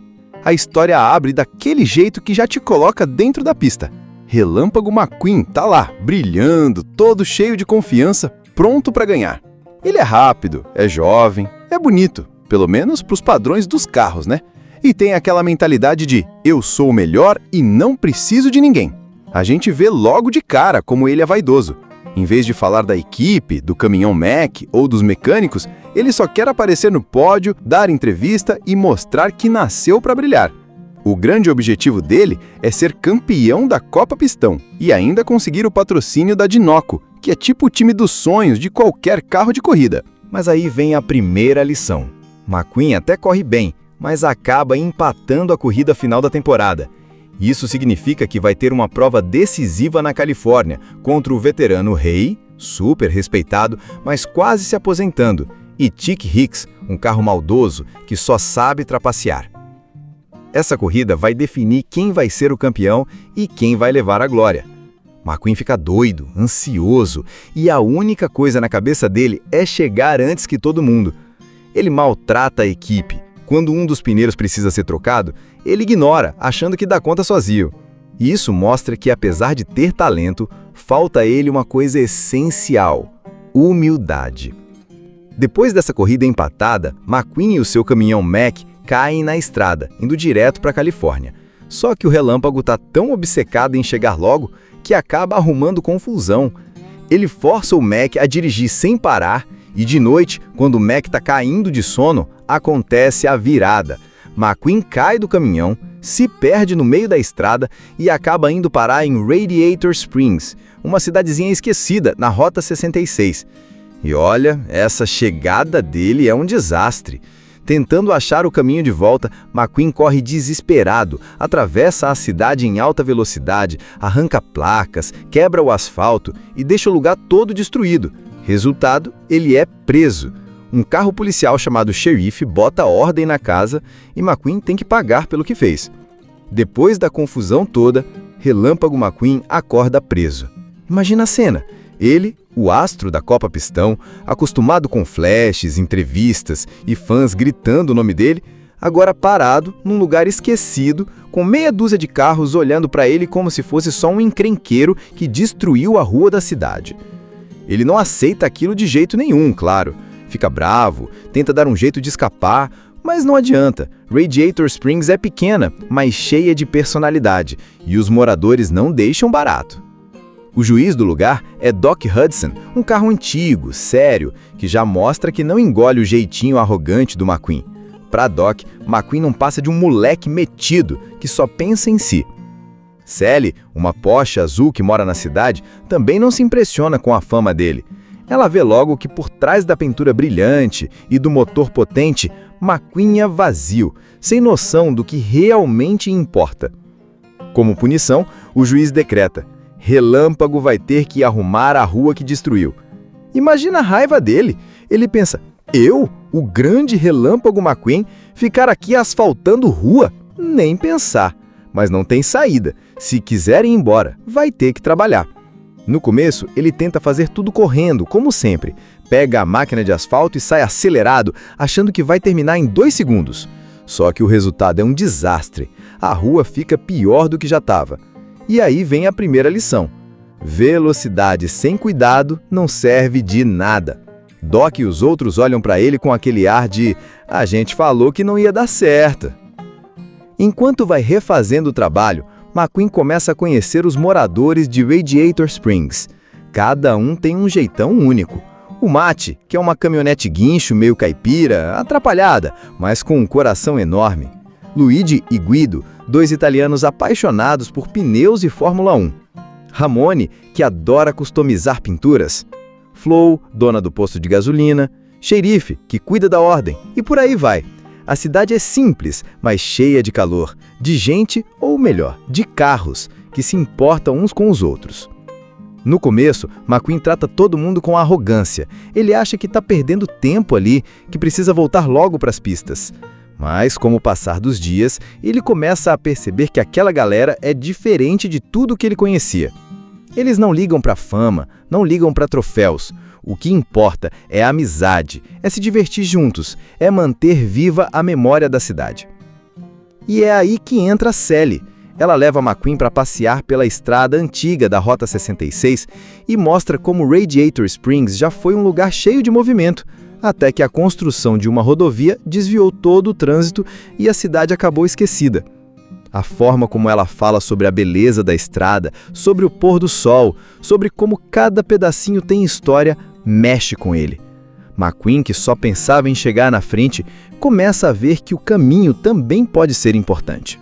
A história abre daquele jeito que já te coloca dentro da pista. Relâmpago McQueen tá lá, brilhando, todo cheio de confiança, pronto para ganhar. Ele é rápido, é jovem, é bonito, pelo menos para os padrões dos carros, né? E tem aquela mentalidade de eu sou o melhor e não preciso de ninguém. A gente vê logo de cara como ele é vaidoso. Em vez de falar da equipe, do caminhão Mac ou dos mecânicos, ele só quer aparecer no pódio, dar entrevista e mostrar que nasceu para brilhar. O grande objetivo dele é ser campeão da Copa Pistão e ainda conseguir o patrocínio da Dinoco, que é tipo o time dos sonhos de qualquer carro de corrida. Mas aí vem a primeira lição. McQueen até corre bem, mas acaba empatando a corrida final da temporada. Isso significa que vai ter uma prova decisiva na Califórnia contra o veterano Rei, super respeitado, mas quase se aposentando, e Chick Hicks, um carro maldoso que só sabe trapacear. Essa corrida vai definir quem vai ser o campeão e quem vai levar a glória. McQueen fica doido, ansioso, e a única coisa na cabeça dele é chegar antes que todo mundo. Ele maltrata a equipe. Quando um dos pneus precisa ser trocado, ele ignora, achando que dá conta sozinho. E isso mostra que, apesar de ter talento, falta a ele uma coisa essencial: humildade. Depois dessa corrida empatada, McQueen e o seu caminhão Mac caem na estrada, indo direto para a Califórnia. Só que o Relâmpago está tão obcecado em chegar logo que acaba arrumando confusão. Ele força o Mac a dirigir sem parar e de noite, quando o Mac está caindo de sono, acontece a virada. McQueen cai do caminhão, se perde no meio da estrada e acaba indo parar em Radiator Springs, uma cidadezinha esquecida na Rota 66. E olha, essa chegada dele é um desastre. Tentando achar o caminho de volta, McQueen corre desesperado, atravessa a cidade em alta velocidade, arranca placas, quebra o asfalto e deixa o lugar todo destruído. Resultado, ele é preso. Um carro policial chamado xerife bota ordem na casa e McQueen tem que pagar pelo que fez. Depois da confusão toda, Relâmpago McQueen acorda preso. Imagina a cena. Ele, o astro da Copa Pistão, acostumado com flashes, entrevistas e fãs gritando o nome dele, agora parado num lugar esquecido, com meia dúzia de carros olhando para ele como se fosse só um encrenqueiro que destruiu a rua da cidade. Ele não aceita aquilo de jeito nenhum, claro. Fica bravo, tenta dar um jeito de escapar, mas não adianta. Radiator Springs é pequena, mas cheia de personalidade, e os moradores não deixam barato. O juiz do lugar é Doc Hudson, um carro antigo, sério, que já mostra que não engole o jeitinho arrogante do McQueen. Para Doc, McQueen não passa de um moleque metido que só pensa em si. Sally, uma Porsche azul que mora na cidade, também não se impressiona com a fama dele. Ela vê logo que por trás da pintura brilhante e do motor potente, McQueen é vazio, sem noção do que realmente importa. Como punição, o juiz decreta: Relâmpago vai ter que arrumar a rua que destruiu. Imagina a raiva dele. Ele pensa: eu? O grande Relâmpago McQueen ficar aqui asfaltando rua? Nem pensar. Mas não tem saída. Se quiser ir embora, vai ter que trabalhar. No começo, ele tenta fazer tudo correndo, como sempre. Pega a máquina de asfalto e sai acelerado, achando que vai terminar em 2 segundos. Só que o resultado é um desastre. A rua fica pior do que já estava. E aí vem a primeira lição. Velocidade sem cuidado não serve de nada. Doc e os outros olham para ele com aquele ar de "a gente falou que não ia dar certo". Enquanto vai refazendo o trabalho, McQueen começa a conhecer os moradores de Radiator Springs. Cada um tem um jeitão único. O Mate, que é uma caminhonete guincho meio caipira, atrapalhada, mas com um coração enorme. Luigi e Guido, 2 italianos apaixonados por pneus e Fórmula 1. Ramone, que adora customizar pinturas. Flo, dona do posto de gasolina. Xerife, que cuida da ordem. E por aí vai. A cidade é simples, mas cheia de calor, de gente, ou melhor, de carros, que se importam uns com os outros. No começo, McQueen trata todo mundo com arrogância. Ele acha que está perdendo tempo ali, que precisa voltar logo para as pistas. Mas, com o passar dos dias, ele começa a perceber que aquela galera é diferente de tudo que ele conhecia. Eles não ligam para fama, não ligam para troféus. O que importa é a amizade, é se divertir juntos, é manter viva a memória da cidade. E é aí que entra a Sally. Ela leva McQueen para passear pela estrada antiga da Rota 66 e mostra como Radiator Springs já foi um lugar cheio de movimento, até que a construção de uma rodovia desviou todo o trânsito e a cidade acabou esquecida. A forma como ela fala sobre a beleza da estrada, sobre o pôr do sol, sobre como cada pedacinho tem história, mexe com ele. McQueen, que só pensava em chegar na frente, começa a ver que o caminho também pode ser importante.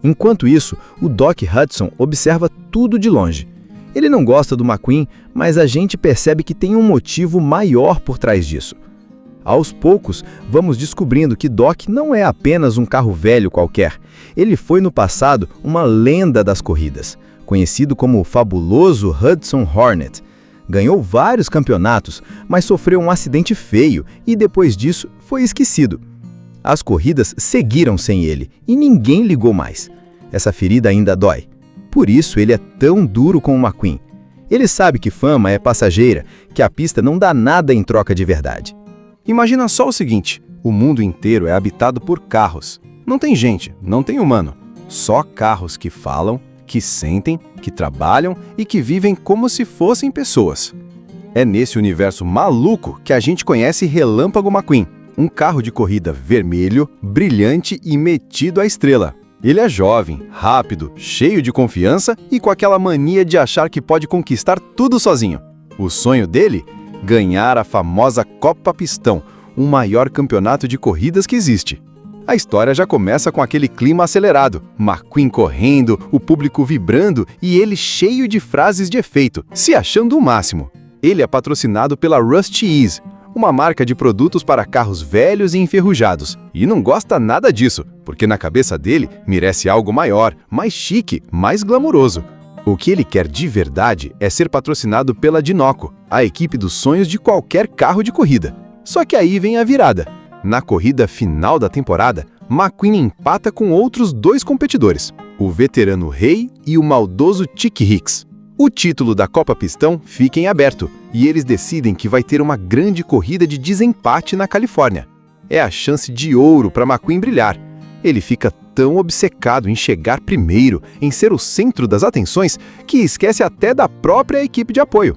Enquanto isso, o Doc Hudson observa tudo de longe. Ele não gosta do McQueen, mas a gente percebe que tem um motivo maior por trás disso. Aos poucos, vamos descobrindo que Doc não é apenas um carro velho qualquer. Ele foi no passado uma lenda das corridas, conhecido como o fabuloso Hudson Hornet. Ganhou vários campeonatos, mas sofreu um acidente feio e depois disso foi esquecido. As corridas seguiram sem ele e ninguém ligou mais. Essa ferida ainda dói. Por isso ele é tão duro com o McQueen. Ele sabe que fama é passageira, que a pista não dá nada em troca de verdade. Imagina só o seguinte, o mundo inteiro é habitado por carros. Não tem gente, não tem humano. Só carros que falam, que sentem, que trabalham e que vivem como se fossem pessoas. É nesse universo maluco que a gente conhece Relâmpago McQueen. Um carro de corrida vermelho, brilhante e metido à estrela. Ele é jovem, rápido, cheio de confiança e com aquela mania de achar que pode conquistar tudo sozinho. O sonho dele? Ganhar a famosa Copa Pistão, o maior campeonato de corridas que existe. A história já começa com aquele clima acelerado, McQueen correndo, o público vibrando e ele cheio de frases de efeito, se achando o máximo. Ele é patrocinado pela Rusty Ease, uma marca de produtos para carros velhos e enferrujados. E não gosta nada disso, porque na cabeça dele merece algo maior, mais chique, mais glamouroso. O que ele quer de verdade é ser patrocinado pela Dinoco, a equipe dos sonhos de qualquer carro de corrida. Só que aí vem a virada. Na corrida final da temporada, McQueen empata com outros 2 competidores, o veterano Ray e o maldoso Chick Hicks. O título da Copa Pistão fica em aberto e eles decidem que vai ter uma grande corrida de desempate na Califórnia. É a chance de ouro para McQueen brilhar. Ele fica tão obcecado em chegar primeiro, em ser o centro das atenções, que esquece até da própria equipe de apoio.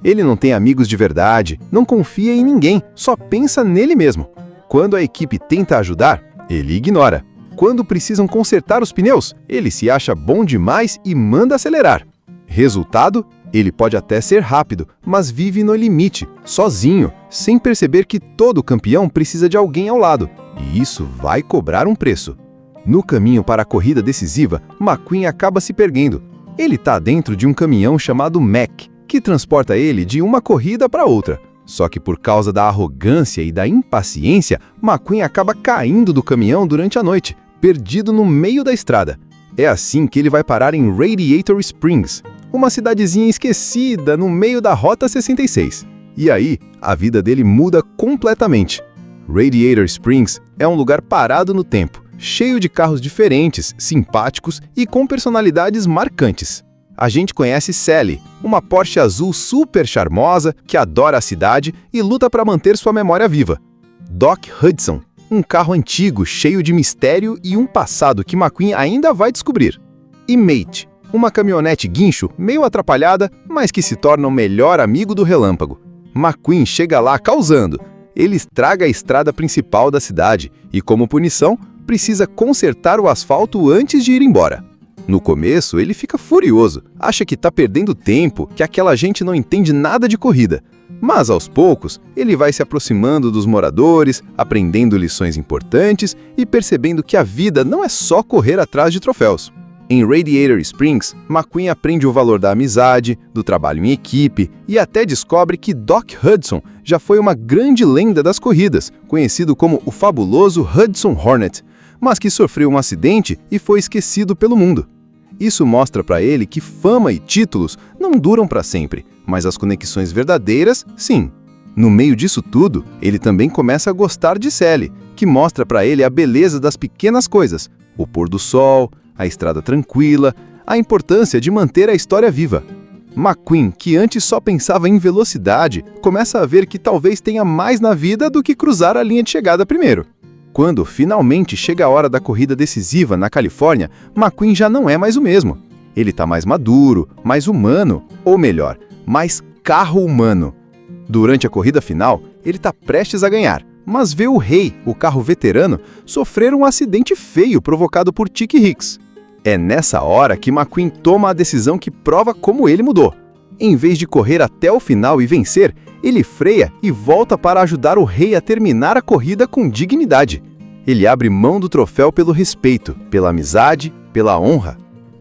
Ele não tem amigos de verdade, não confia em ninguém, só pensa nele mesmo. Quando a equipe tenta ajudar, ele ignora. Quando precisam consertar os pneus, ele se acha bom demais e manda acelerar. Resultado? Ele pode até ser rápido, mas vive no limite, sozinho, sem perceber que todo campeão precisa de alguém ao lado. E isso vai cobrar um preço. No caminho para a corrida decisiva, McQueen acaba se perdendo. Ele está dentro de um caminhão chamado Mac, que transporta ele de uma corrida para outra. Só que por causa da arrogância e da impaciência, McQueen acaba caindo do caminhão durante a noite, perdido no meio da estrada. É assim que ele vai parar em Radiator Springs, uma cidadezinha esquecida no meio da Rota 66. E aí, a vida dele muda completamente. Radiator Springs é um lugar parado no tempo, cheio de carros diferentes, simpáticos e com personalidades marcantes. A gente conhece Sally, uma Porsche azul super charmosa que adora a cidade e luta para manter sua memória viva. Doc Hudson, um carro antigo cheio de mistério e um passado que McQueen ainda vai descobrir. E Mate, uma caminhonete guincho meio atrapalhada, mas que se torna o melhor amigo do Relâmpago. McQueen chega lá causando. Ele estraga a estrada principal da cidade e, como punição, precisa consertar o asfalto antes de ir embora. No começo, ele fica furioso, acha que está perdendo tempo, que aquela gente não entende nada de corrida. Mas, aos poucos, ele vai se aproximando dos moradores, aprendendo lições importantes e percebendo que a vida não é só correr atrás de troféus. Em Radiator Springs, McQueen aprende o valor da amizade, do trabalho em equipe e até descobre que Doc Hudson já foi uma grande lenda das corridas, conhecido como o fabuloso Hudson Hornet, mas que sofreu um acidente e foi esquecido pelo mundo. Isso mostra para ele que fama e títulos não duram para sempre, mas as conexões verdadeiras, sim. No meio disso tudo, ele também começa a gostar de Sally, que mostra para ele a beleza das pequenas coisas, o pôr do sol, a estrada tranquila, a importância de manter a história viva. McQueen, que antes só pensava em velocidade, começa a ver que talvez tenha mais na vida do que cruzar a linha de chegada primeiro. Quando finalmente chega a hora da corrida decisiva na Califórnia, McQueen já não é mais o mesmo. Ele está mais maduro, mais humano, ou melhor, mais carro humano. Durante a corrida final, ele está prestes a ganhar, mas vê o Rei, o carro veterano, sofrer um acidente feio provocado por Chick Hicks. É nessa hora que McQueen toma a decisão que prova como ele mudou. Em vez de correr até o final e vencer, ele freia e volta para ajudar o Rei a terminar a corrida com dignidade. Ele abre mão do troféu pelo respeito, pela amizade, pela honra.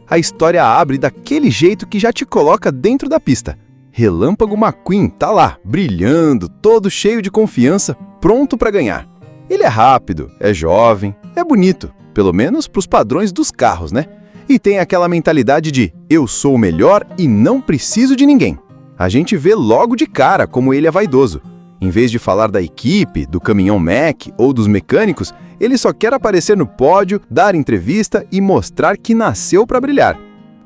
A história abre daquele jeito que já te coloca dentro da pista. Relâmpago McQueen tá lá, brilhando, todo cheio de confiança, pronto para ganhar. Ele é rápido, é jovem, é bonito, pelo menos para os padrões dos carros, né? E tem aquela mentalidade de eu sou o melhor e não preciso de ninguém. A gente vê logo de cara como ele é vaidoso. Em vez de falar da equipe, do caminhão Mac ou dos mecânicos, ele só quer aparecer no pódio, dar entrevista e mostrar que nasceu para brilhar.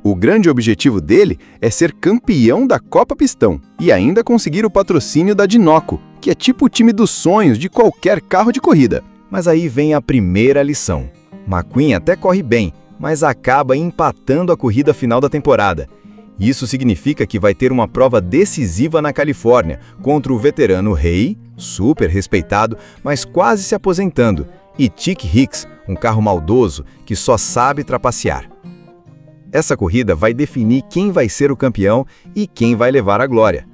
O grande objetivo dele é ser campeão da Copa Pistão e ainda conseguir o patrocínio da Dinoco, que é tipo o time dos sonhos de qualquer carro de corrida. Mas aí vem a primeira lição. McQueen até corre bem, mas acaba empatando a corrida final da temporada. Isso significa que vai ter uma prova decisiva na Califórnia contra o veterano Rei, super respeitado, mas quase se aposentando, e Chick Hicks, um carro maldoso que só sabe trapacear. Essa corrida vai definir quem vai ser o campeão e quem vai levar a glória.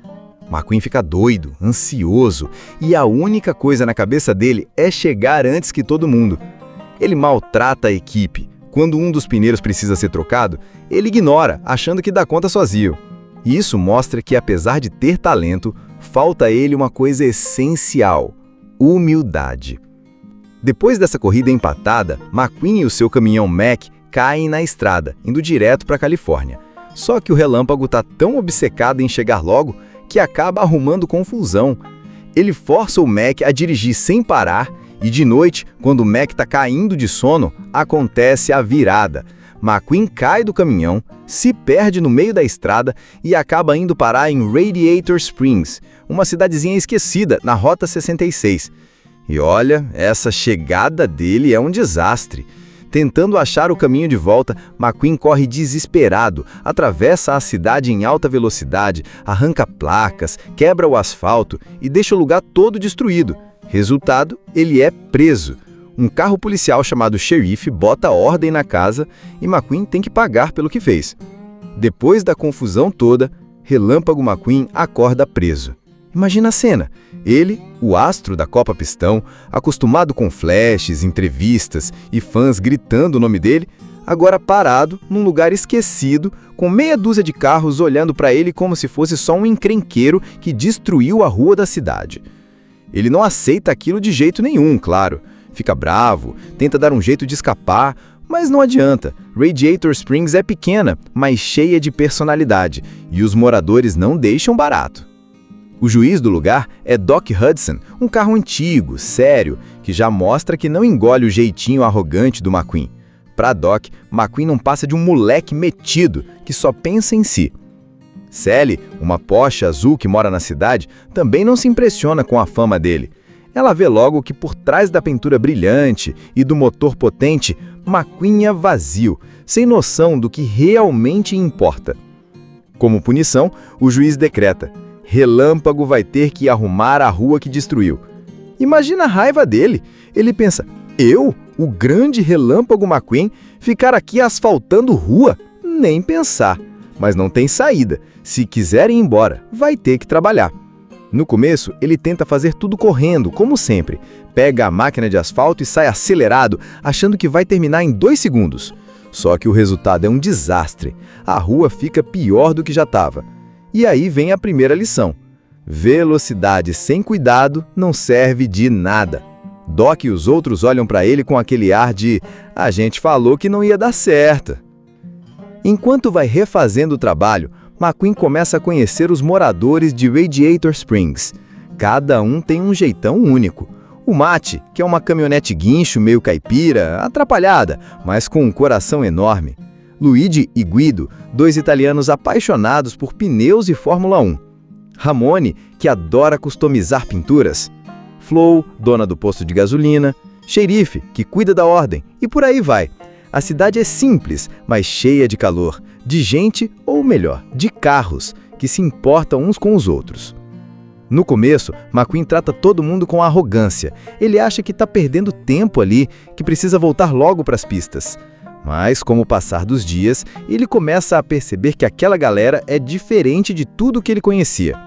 McQueen fica doido, ansioso, e a única coisa na cabeça dele é chegar antes que todo mundo. Ele maltrata a equipe. Quando um dos pneus precisa ser trocado, ele ignora, achando que dá conta sozinho. E isso mostra que, apesar de ter talento, falta a ele uma coisa essencial: humildade. Depois dessa corrida empatada, McQueen e o seu caminhão Mac caem na estrada, indo direto para a Califórnia. Só que o Relâmpago está tão obcecado em chegar logo que acaba arrumando confusão. Ele força o Mac a dirigir sem parar e de noite, quando o Mac está caindo de sono, acontece a virada. McQueen cai do caminhão, se perde no meio da estrada e acaba indo parar em Radiator Springs, uma cidadezinha esquecida na Rota 66. E olha, essa chegada dele é um desastre. Tentando achar o caminho de volta, McQueen corre desesperado, atravessa a cidade em alta velocidade, arranca placas, quebra o asfalto e deixa o lugar todo destruído. Resultado, ele é preso. Um carro policial chamado xerife bota ordem na casa e McQueen tem que pagar pelo que fez. Depois da confusão toda, Relâmpago McQueen acorda preso. Imagina a cena. Ele, o astro da Copa Pistão, acostumado com flashes, entrevistas e fãs gritando o nome dele, agora parado num lugar esquecido, com meia dúzia de carros olhando para ele como se fosse só um encrenqueiro que destruiu a rua da cidade. Ele não aceita aquilo de jeito nenhum, claro. Fica bravo, tenta dar um jeito de escapar, mas não adianta. Radiator Springs é pequena, mas cheia de personalidade, e os moradores não deixam barato. O juiz do lugar é Doc Hudson, um carro antigo, sério, que já mostra que não engole o jeitinho arrogante do McQueen. Para Doc, McQueen não passa de um moleque metido que só pensa em si. Sally, uma Porsche azul que mora na cidade, também não se impressiona com a fama dele. Ela vê logo que por trás da pintura brilhante e do motor potente, McQueen é vazio, sem noção do que realmente importa. Como punição, o juiz decreta: Relâmpago vai ter que arrumar a rua que destruiu. Imagina a raiva dele. Ele pensa: eu, o grande Relâmpago McQueen, ficar aqui asfaltando rua? Nem pensar. Mas não tem saída. Se quiser ir embora, vai ter que trabalhar. No começo, ele tenta fazer tudo correndo, como sempre. Pega a máquina de asfalto e sai acelerado, achando que vai terminar em 2 segundos. Só que o resultado é um desastre. A rua fica pior do que já estava. E aí vem a primeira lição. Velocidade sem cuidado não serve de nada. Doc e os outros olham para ele com aquele ar de "a gente falou que não ia dar certo". Enquanto vai refazendo o trabalho, McQueen começa a conhecer os moradores de Radiator Springs. Cada um tem um jeitão único. O Mate, que é uma caminhonete guincho meio caipira, atrapalhada, mas com um coração enorme. Luigi e Guido, 2 italianos apaixonados por pneus e Fórmula 1. Ramone, que adora customizar pinturas. Flo, dona do posto de gasolina. Xerife, que cuida da ordem. E por aí vai. A cidade é simples, mas cheia de calor, de gente, ou melhor, de carros, que se importam uns com os outros. No começo, McQueen trata todo mundo com arrogância. Ele acha que está perdendo tempo ali, que precisa voltar logo para as pistas. Mas, com o passar dos dias, ele começa a perceber que aquela galera é diferente de tudo que ele conhecia.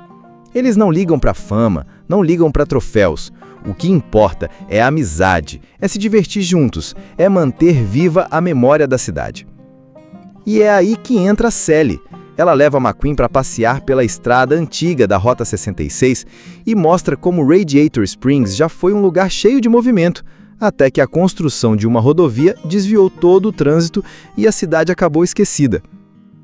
Eles não ligam para fama, não ligam para troféus. O que importa é a amizade, é se divertir juntos, é manter viva a memória da cidade. E é aí que entra Sally. Ela leva McQueen para passear pela estrada antiga da Rota 66 e mostra como Radiator Springs já foi um lugar cheio de movimento, até que a construção de uma rodovia desviou todo o trânsito e a cidade acabou esquecida.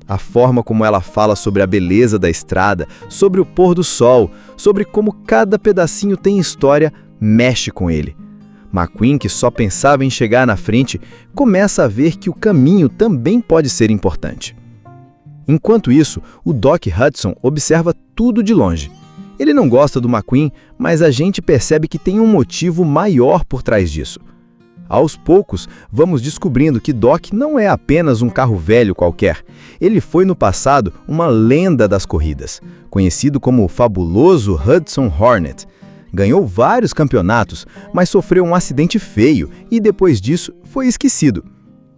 A forma como ela fala sobre a beleza da estrada, sobre o pôr do sol, sobre como cada pedacinho tem história, mexe com ele. McQueen, que só pensava em chegar na frente, começa a ver que o caminho também pode ser importante. Enquanto isso, o Doc Hudson observa tudo de longe. Ele não gosta do McQueen, mas a gente percebe que tem um motivo maior por trás disso. Aos poucos, vamos descobrindo que Doc não é apenas um carro velho qualquer. Ele foi no passado uma lenda das corridas, conhecido como o fabuloso Hudson Hornet. Ganhou vários campeonatos, mas sofreu um acidente feio e depois disso foi esquecido.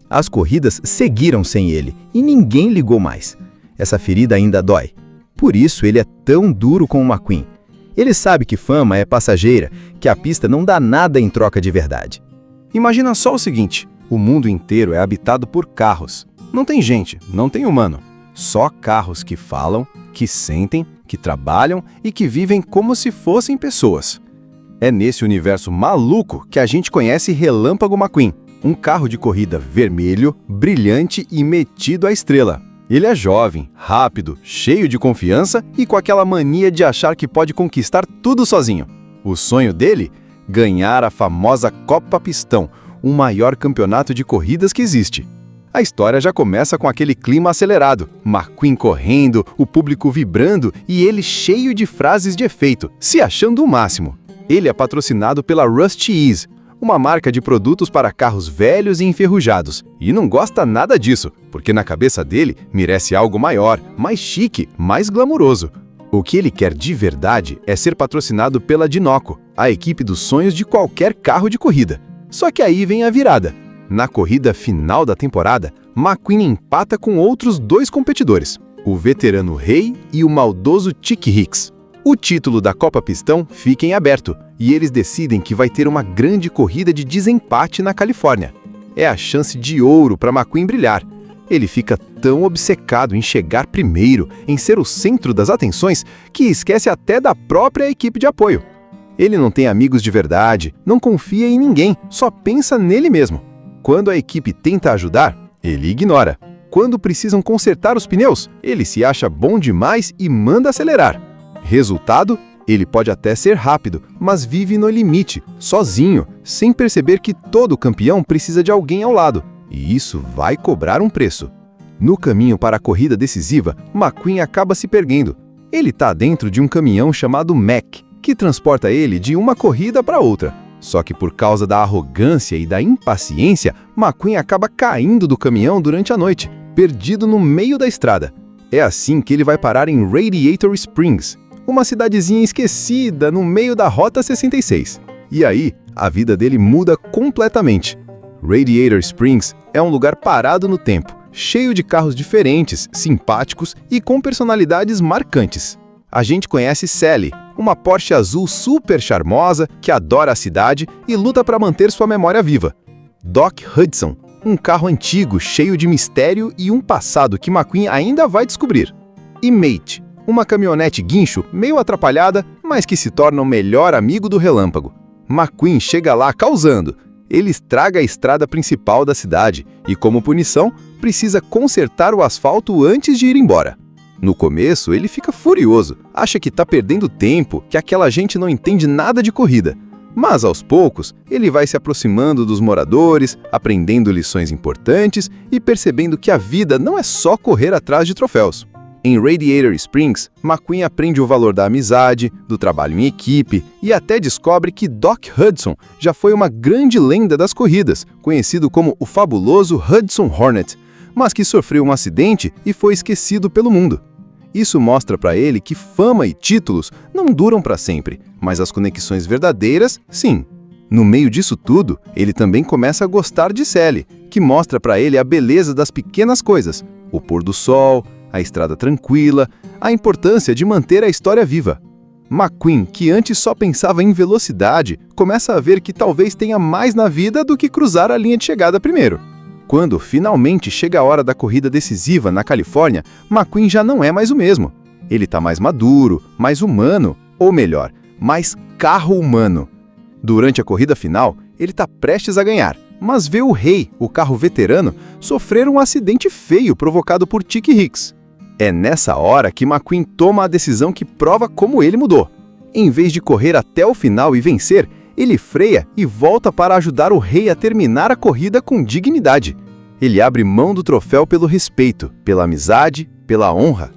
As corridas seguiram sem ele e ninguém ligou mais. Essa ferida ainda dói. Por isso ele é tão duro com o McQueen. Ele sabe que fama é passageira, que a pista não dá nada em troca de verdade. Imagina só o seguinte: o mundo inteiro é habitado por carros. Não tem gente, não tem humano. Só carros que falam, que sentem, que trabalham e que vivem como se fossem pessoas. É nesse universo maluco que a gente conhece Relâmpago McQueen, um carro de corrida vermelho, brilhante e metido à estrela. Ele é jovem, rápido, cheio de confiança e com aquela mania de achar que pode conquistar tudo sozinho. O sonho dele? Ganhar a famosa Copa Pistão, o maior campeonato de corridas que existe. A história já começa com aquele clima acelerado, McQueen correndo, o público vibrando e ele cheio de frases de efeito, se achando o máximo. Ele é patrocinado pela Rusty Ease, uma marca de produtos para carros velhos e enferrujados, e não gosta nada disso, porque na cabeça dele merece algo maior, mais chique, mais glamuroso. O que ele quer de verdade é ser patrocinado pela Dinoco, a equipe dos sonhos de qualquer carro de corrida. Só que aí vem a virada. Na corrida final da temporada, McQueen empata com outros 2 competidores, o veterano Ray e o maldoso Chick Hicks. O título da Copa Pistão fica em aberto e eles decidem que vai ter uma grande corrida de desempate na Califórnia. É a chance de ouro para McQueen brilhar. Ele fica tão obcecado em chegar primeiro, em ser o centro das atenções, que esquece até da própria equipe de apoio. Ele não tem amigos de verdade, não confia em ninguém, só pensa nele mesmo. Quando a equipe tenta ajudar, ele ignora. Quando precisam consertar os pneus, ele se acha bom demais e manda acelerar. Resultado? Ele pode até ser rápido, mas vive no limite, sozinho, sem perceber que todo campeão precisa de alguém ao lado. E isso vai cobrar um preço. No caminho para a corrida decisiva, McQueen acaba se perdendo. Ele está dentro de um caminhão chamado Mac, que transporta ele de uma corrida para outra. Só que por causa da arrogância e da impaciência, McQueen acaba caindo do caminhão durante a noite, perdido no meio da estrada. É assim que ele vai parar em Radiator Springs, uma cidadezinha esquecida no meio da Rota 66. E aí, a vida dele muda completamente. Radiator Springs é um lugar parado no tempo, cheio de carros diferentes, simpáticos e com personalidades marcantes. A gente conhece Sally, uma Porsche azul super charmosa que adora a cidade e luta para manter sua memória viva. Doc Hudson, um carro antigo cheio de mistério e um passado que McQueen ainda vai descobrir. E Mate, uma caminhonete guincho meio atrapalhada, mas que se torna o melhor amigo do Relâmpago. McQueen chega lá causando. Ele estraga a estrada principal da cidade e, como punição, precisa consertar o asfalto antes de ir embora. No começo, ele fica furioso, acha que está perdendo tempo, que aquela gente não entende nada de corrida. Mas, aos poucos, ele vai se aproximando dos moradores, aprendendo lições importantes e percebendo que a vida não é só correr atrás de troféus. Em Radiator Springs, McQueen aprende o valor da amizade, do trabalho em equipe e até descobre que Doc Hudson já foi uma grande lenda das corridas, conhecido como o fabuloso Hudson Hornet, mas que sofreu um acidente e foi esquecido pelo mundo. Isso mostra para ele que fama e títulos não duram para sempre, mas as conexões verdadeiras, sim. No meio disso tudo, ele também começa a gostar de Sally, que mostra para ele a beleza das pequenas coisas, o pôr do sol, a estrada tranquila, a importância de manter a história viva. McQueen, que antes só pensava em velocidade, começa a ver que talvez tenha mais na vida do que cruzar a linha de chegada primeiro. Quando finalmente chega a hora da corrida decisiva na Califórnia, McQueen já não é mais o mesmo. Ele está mais maduro, mais humano, ou melhor, mais carro humano. Durante a corrida final, ele está prestes a ganhar, mas vê o Rei, o carro veterano, sofrer um acidente feio provocado por Chick Hicks. É nessa hora que McQueen toma a decisão que prova como ele mudou. Em vez de correr até o final e vencer, ele freia e volta para ajudar o Rei a terminar a corrida com dignidade. Ele abre mão do troféu pelo respeito, pela amizade, pela honra.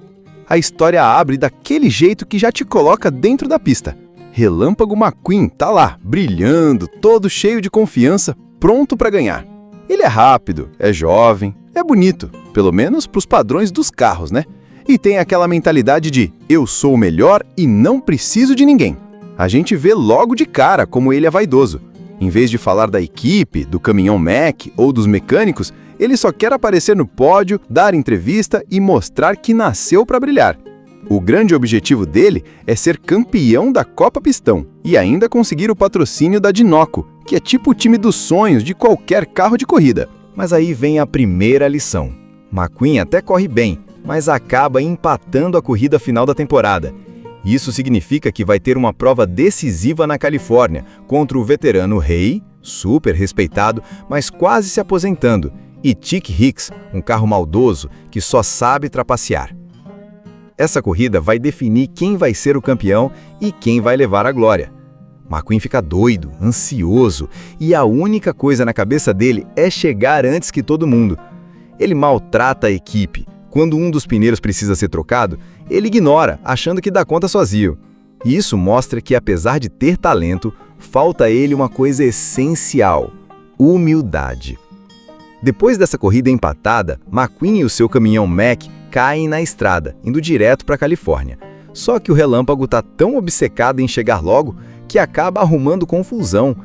A história abre daquele jeito que já te coloca dentro da pista. Relâmpago McQueen tá lá, brilhando, todo cheio de confiança, pronto para ganhar. Ele é rápido, é jovem, é bonito, pelo menos para os padrões dos carros, né? E tem aquela mentalidade de eu sou o melhor e não preciso de ninguém. A gente vê logo de cara como ele é vaidoso. Em vez de falar da equipe, do caminhão Mac ou dos mecânicos, ele só quer aparecer no pódio, dar entrevista e mostrar que nasceu para brilhar. O grande objetivo dele é ser campeão da Copa Pistão e ainda conseguir o patrocínio da Dinoco, que é tipo o time dos sonhos de qualquer carro de corrida. Mas aí vem a primeira lição. McQueen até corre bem, mas acaba empatando a corrida final da temporada. Isso significa que vai ter uma prova decisiva na Califórnia contra o veterano Rei, super respeitado, mas quase se aposentando, e Chick Hicks, um carro maldoso que só sabe trapacear. Essa corrida vai definir quem vai ser o campeão e quem vai levar a glória. McQueen fica doido, ansioso, e a única coisa na cabeça dele é chegar antes que todo mundo. Ele maltrata a equipe. Quando um dos pneus precisa ser trocado, ele ignora, achando que dá conta sozinho. E isso mostra que, apesar de ter talento, falta a ele uma coisa essencial: humildade. Depois dessa corrida empatada, McQueen e o seu caminhão Mac caem na estrada, indo direto para a Califórnia. Só que o Relâmpago está tão obcecado em chegar logo que acaba arrumando confusão.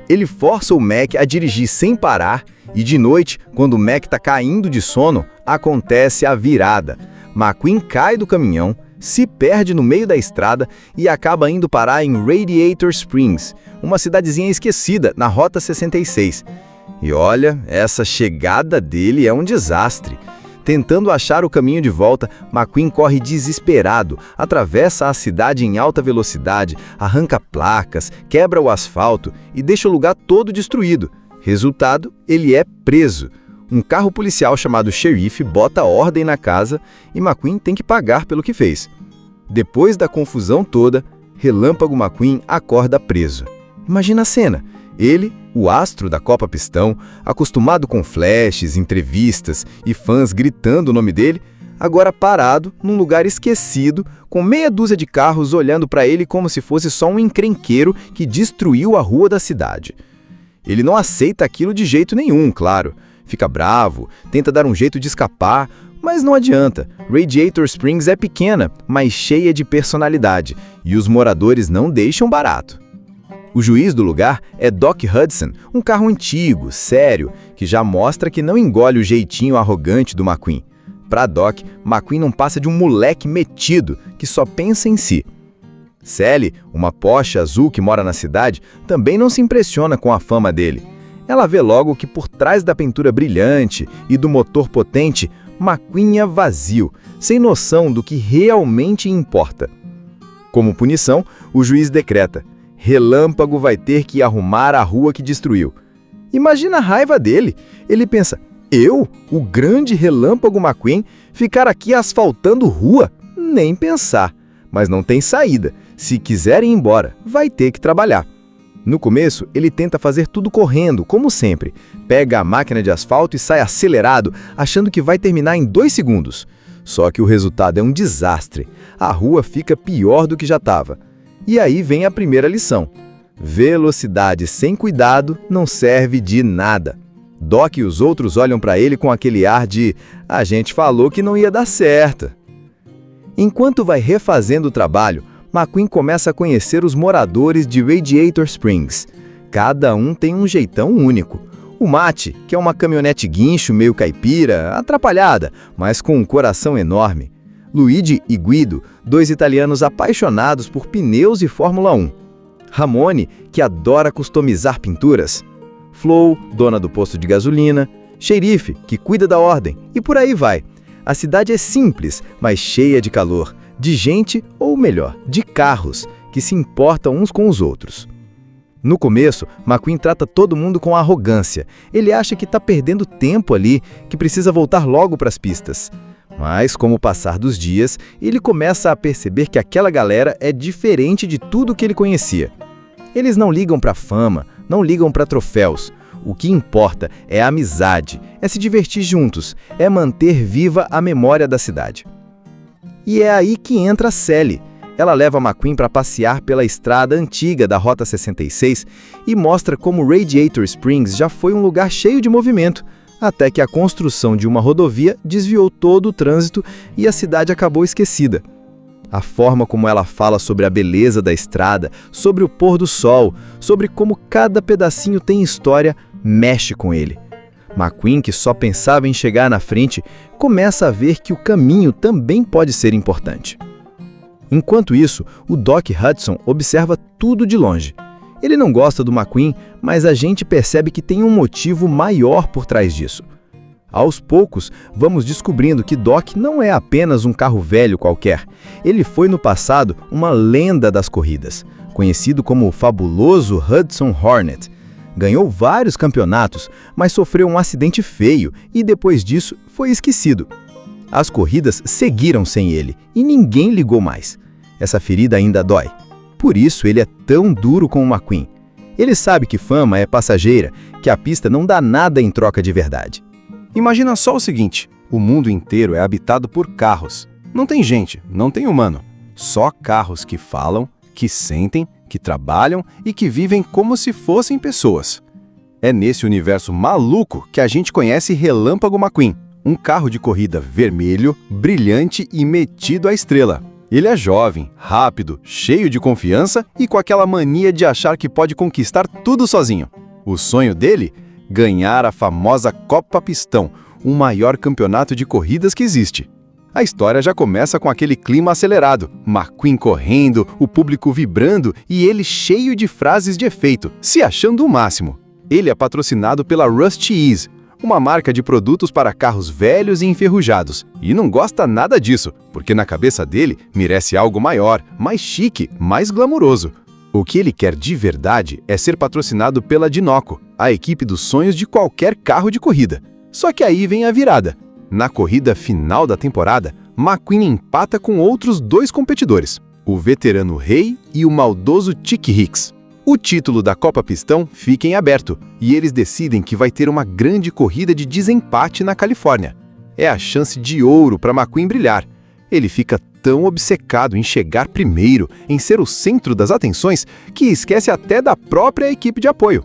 Ele força o Mac a dirigir sem parar e de noite, quando o Mac está caindo de sono, acontece a virada. McQueen cai do caminhão, se perde no meio da estrada e acaba indo parar em Radiator Springs, uma cidadezinha esquecida na Rota 66. E olha, essa chegada dele é um desastre. Tentando achar o caminho de volta, McQueen corre desesperado, atravessa a cidade em alta velocidade, arranca placas, quebra o asfalto e deixa o lugar todo destruído. Resultado, ele é preso. Um carro policial chamado Xerife bota ordem na casa e McQueen tem que pagar pelo que fez. Depois da confusão toda, Relâmpago McQueen acorda preso. Imagina a cena. Ele, o astro da Copa Pistão, acostumado com flashes, entrevistas e fãs gritando o nome dele, agora parado num lugar esquecido, com meia dúzia de carros olhando para ele como se fosse só um encrenqueiro que destruiu a rua da cidade. Ele não aceita aquilo de jeito nenhum, claro. Fica bravo, tenta dar um jeito de escapar, mas não adianta. Radiator Springs é pequena, mas cheia de personalidade, e os moradores não deixam barato. O juiz do lugar é Doc Hudson, um carro antigo, sério, que já mostra que não engole o jeitinho arrogante do McQueen. Para Doc, McQueen não passa de um moleque metido que só pensa em si. Sally, uma Porsche azul que mora na cidade, também não se impressiona com a fama dele. Ela vê logo que por trás da pintura brilhante e do motor potente, McQueen é vazio, sem noção do que realmente importa. Como punição, o juiz decreta: Relâmpago vai ter que arrumar a rua que destruiu. Imagina a raiva dele. Ele pensa: eu, o grande Relâmpago McQueen, ficar aqui asfaltando rua? Nem pensar. Mas não tem saída. Se quiser ir embora, vai ter que trabalhar. No começo, ele tenta fazer tudo correndo, como sempre. Pega a máquina de asfalto e sai acelerado, achando que vai terminar em 2 segundos. Só que o resultado é um desastre. A rua fica pior do que já estava. E aí vem a primeira lição. Velocidade sem cuidado não serve de nada. Doc e os outros olham para ele com aquele ar de "a gente falou que não ia dar certo". Enquanto vai refazendo o trabalho, McQueen começa a conhecer os moradores de Radiator Springs. Cada um tem um jeitão único. O Mate, que é uma caminhonete guincho meio caipira, atrapalhada, mas com um coração enorme. Luigi e Guido, 2 italianos apaixonados por pneus e Fórmula 1. Ramone, que adora customizar pinturas. Flo, dona do posto de gasolina. Xerife, que cuida da ordem. E por aí vai. A cidade é simples, mas cheia de calor, de gente, ou melhor, de carros, que se importam uns com os outros. No começo, McQueen trata todo mundo com arrogância. Ele acha que está perdendo tempo ali, que precisa voltar logo para as pistas. Mas, com o passar dos dias, ele começa a perceber que aquela galera é diferente de tudo que ele conhecia. Eles não ligam para fama, não ligam para troféus. O que importa é a amizade, é se divertir juntos, é manter viva a memória da cidade. E é aí que entra a Sally. Ela leva McQueen para passear pela estrada antiga da Rota 66 e mostra como Radiator Springs já foi um lugar cheio de movimento, até que a construção de uma rodovia desviou todo o trânsito e a cidade acabou esquecida. A forma como ela fala sobre a beleza da estrada, sobre o pôr do sol, sobre como cada pedacinho tem história, mexe com ele. McQueen, que só pensava em chegar na frente, começa a ver que o caminho também pode ser importante. Enquanto isso, o Doc Hudson observa tudo de longe. Ele não gosta do McQueen, mas a gente percebe que tem um motivo maior por trás disso. Aos poucos, vamos descobrindo que Doc não é apenas um carro velho qualquer. Ele foi no passado uma lenda das corridas, conhecido como o fabuloso Hudson Hornet. Ganhou vários campeonatos, mas sofreu um acidente feio e depois disso foi esquecido. As corridas seguiram sem ele e ninguém ligou mais. Essa ferida ainda dói. Por isso ele é tão duro com o McQueen. Ele sabe que fama é passageira, que a pista não dá nada em troca de verdade. Imagina só o seguinte: o mundo inteiro é habitado por carros. Não tem gente, não tem humano. Só carros que falam, que sentem, que trabalham e que vivem como se fossem pessoas. É nesse universo maluco que a gente conhece Relâmpago McQueen, um carro de corrida vermelho, brilhante e metido à estrela. Ele é jovem, rápido, cheio de confiança e com aquela mania de achar que pode conquistar tudo sozinho. O sonho dele? Ganhar a famosa Copa Pistão, o maior campeonato de corridas que existe. A história já começa com aquele clima acelerado, McQueen correndo, o público vibrando e ele cheio de frases de efeito, se achando o máximo. Ele é patrocinado pela Rusty Ease, uma marca de produtos para carros velhos e enferrujados, e não gosta nada disso, porque na cabeça dele merece algo maior, mais chique, mais glamuroso. O que ele quer de verdade é ser patrocinado pela Dinoco, a equipe dos sonhos de qualquer carro de corrida. Só que aí vem a virada. Na corrida final da temporada, McQueen empata com outros 2 competidores, o veterano Hay e o maldoso Chick Hicks. O título da Copa Pistão fica em aberto e eles decidem que vai ter uma grande corrida de desempate na Califórnia. É a chance de ouro para McQueen brilhar. Ele fica tão obcecado em chegar primeiro, em ser o centro das atenções, que esquece até da própria equipe de apoio.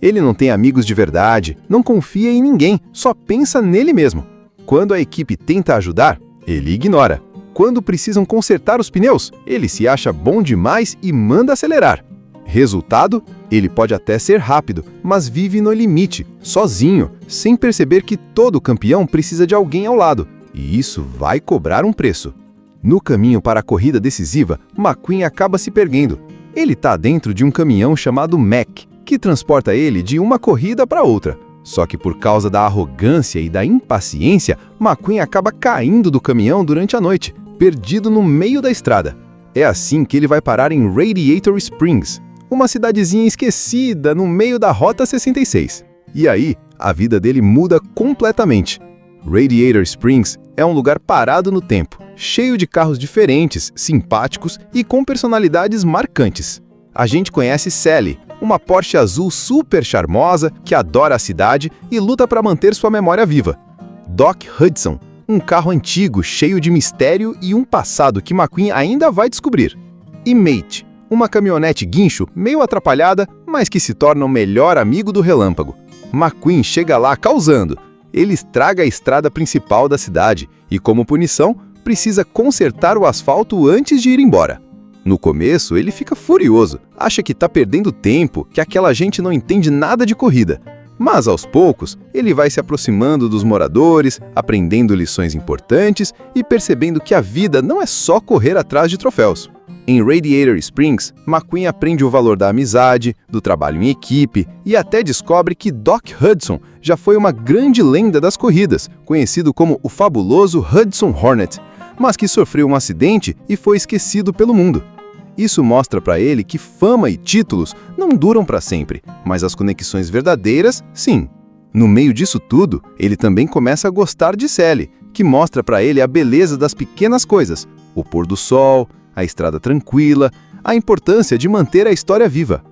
Ele não tem amigos de verdade, não confia em ninguém, só pensa nele mesmo. Quando a equipe tenta ajudar, ele ignora. Quando precisam consertar os pneus, ele se acha bom demais e manda acelerar. Resultado, ele pode até ser rápido, mas vive no limite, sozinho, sem perceber que todo campeão precisa de alguém ao lado, e isso vai cobrar um preço. No caminho para a corrida decisiva, McQueen acaba se perdendo. Ele está dentro de um caminhão chamado Mac, que transporta ele de uma corrida para outra. Só que por causa da arrogância e da impaciência, McQueen acaba caindo do caminhão durante a noite, perdido no meio da estrada. É assim que ele vai parar em Radiator Springs, uma cidadezinha esquecida no meio da Rota 66. E aí, a vida dele muda completamente. Radiator Springs é um lugar parado no tempo, cheio de carros diferentes, simpáticos e com personalidades marcantes. A gente conhece Sally, uma Porsche azul super charmosa que adora a cidade e luta para manter sua memória viva. Doc Hudson, um carro antigo cheio de mistério e um passado que McQueen ainda vai descobrir. E Mate, uma caminhonete guincho meio atrapalhada, mas que se torna o melhor amigo do Relâmpago. McQueen chega lá causando. Ele estraga a estrada principal da cidade e, como punição, precisa consertar o asfalto antes de ir embora. No começo, ele fica furioso, acha que está perdendo tempo, que aquela gente não entende nada de corrida. Mas, aos poucos, ele vai se aproximando dos moradores, aprendendo lições importantes e percebendo que a vida não é só correr atrás de troféus. Em Radiator Springs, McQueen aprende o valor da amizade, do trabalho em equipe e até descobre que Doc Hudson já foi uma grande lenda das corridas, conhecido como o fabuloso Hudson Hornet, mas que sofreu um acidente e foi esquecido pelo mundo. Isso mostra para ele que fama e títulos não duram para sempre, mas as conexões verdadeiras, sim. No meio disso tudo, ele também começa a gostar de Sally, que mostra para ele a beleza das pequenas coisas, o pôr do sol, a estrada tranquila, a importância de manter a história viva.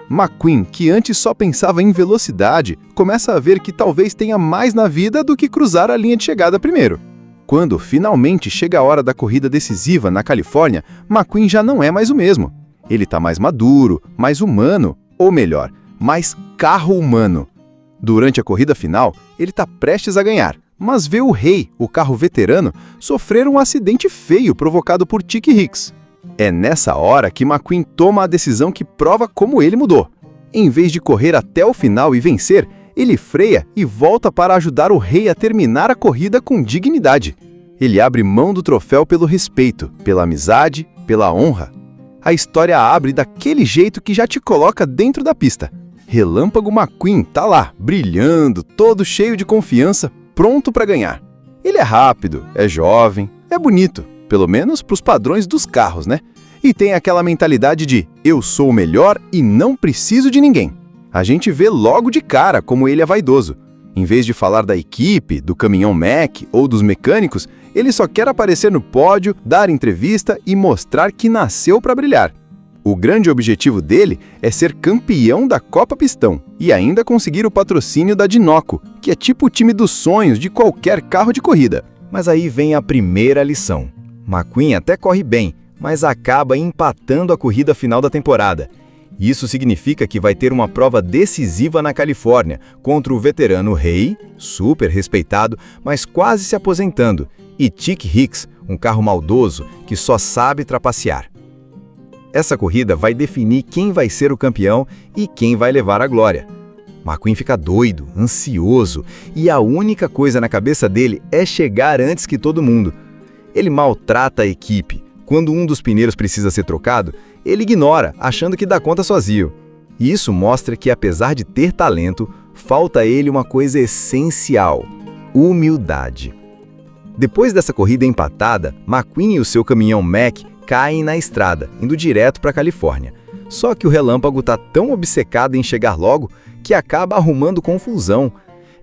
McQueen, que antes só pensava em velocidade, começa a ver que talvez tenha mais na vida do que cruzar a linha de chegada primeiro. Quando finalmente chega a hora da corrida decisiva na Califórnia, McQueen já não é mais o mesmo. Ele está mais maduro, mais humano, ou melhor, mais carro humano. Durante a corrida final, ele está prestes a ganhar, mas vê o Hay, o carro veterano, sofrer um acidente feio provocado por Chick Hicks. É nessa hora que McQueen toma a decisão que prova como ele mudou. Em vez de correr até o final e vencer, ele freia e volta para ajudar o Hay a terminar a corrida com dignidade. Ele abre mão do troféu pelo respeito, pela amizade, pela honra. A história abre daquele jeito que já te coloca dentro da pista. Relâmpago McQueen tá lá, brilhando, todo cheio de confiança, pronto para ganhar. Ele é rápido, é jovem, é bonito, pelo menos para os padrões dos carros, né? E tem aquela mentalidade de eu sou o melhor e não preciso de ninguém. A gente vê logo de cara como ele é vaidoso. Em vez de falar da equipe, do caminhão Mac ou dos mecânicos, ele só quer aparecer no pódio, dar entrevista e mostrar que nasceu para brilhar. O grande objetivo dele é ser campeão da Copa Pistão e ainda conseguir o patrocínio da Dinoco, que é tipo o time dos sonhos de qualquer carro de corrida. Mas aí vem a primeira lição. McQueen até corre bem, mas acaba empatando a corrida final da temporada. Isso significa que vai ter uma prova decisiva na Califórnia contra o veterano Hay, super respeitado, mas quase se aposentando, e Chick Hicks, um carro maldoso que só sabe trapacear. Essa corrida vai definir quem vai ser o campeão e quem vai levar a glória. McQueen fica doido, ansioso, e a única coisa na cabeça dele é chegar antes que todo mundo. Ele maltrata a equipe. Quando um dos pneus precisa ser trocado, ele ignora, achando que dá conta sozinho. E isso mostra que, apesar de ter talento, falta a ele uma coisa essencial: humildade. Depois dessa corrida empatada, McQueen e o seu caminhão Mac caem na estrada, indo direto para a Califórnia. Só que o Relâmpago está tão obcecado em chegar logo que acaba arrumando confusão.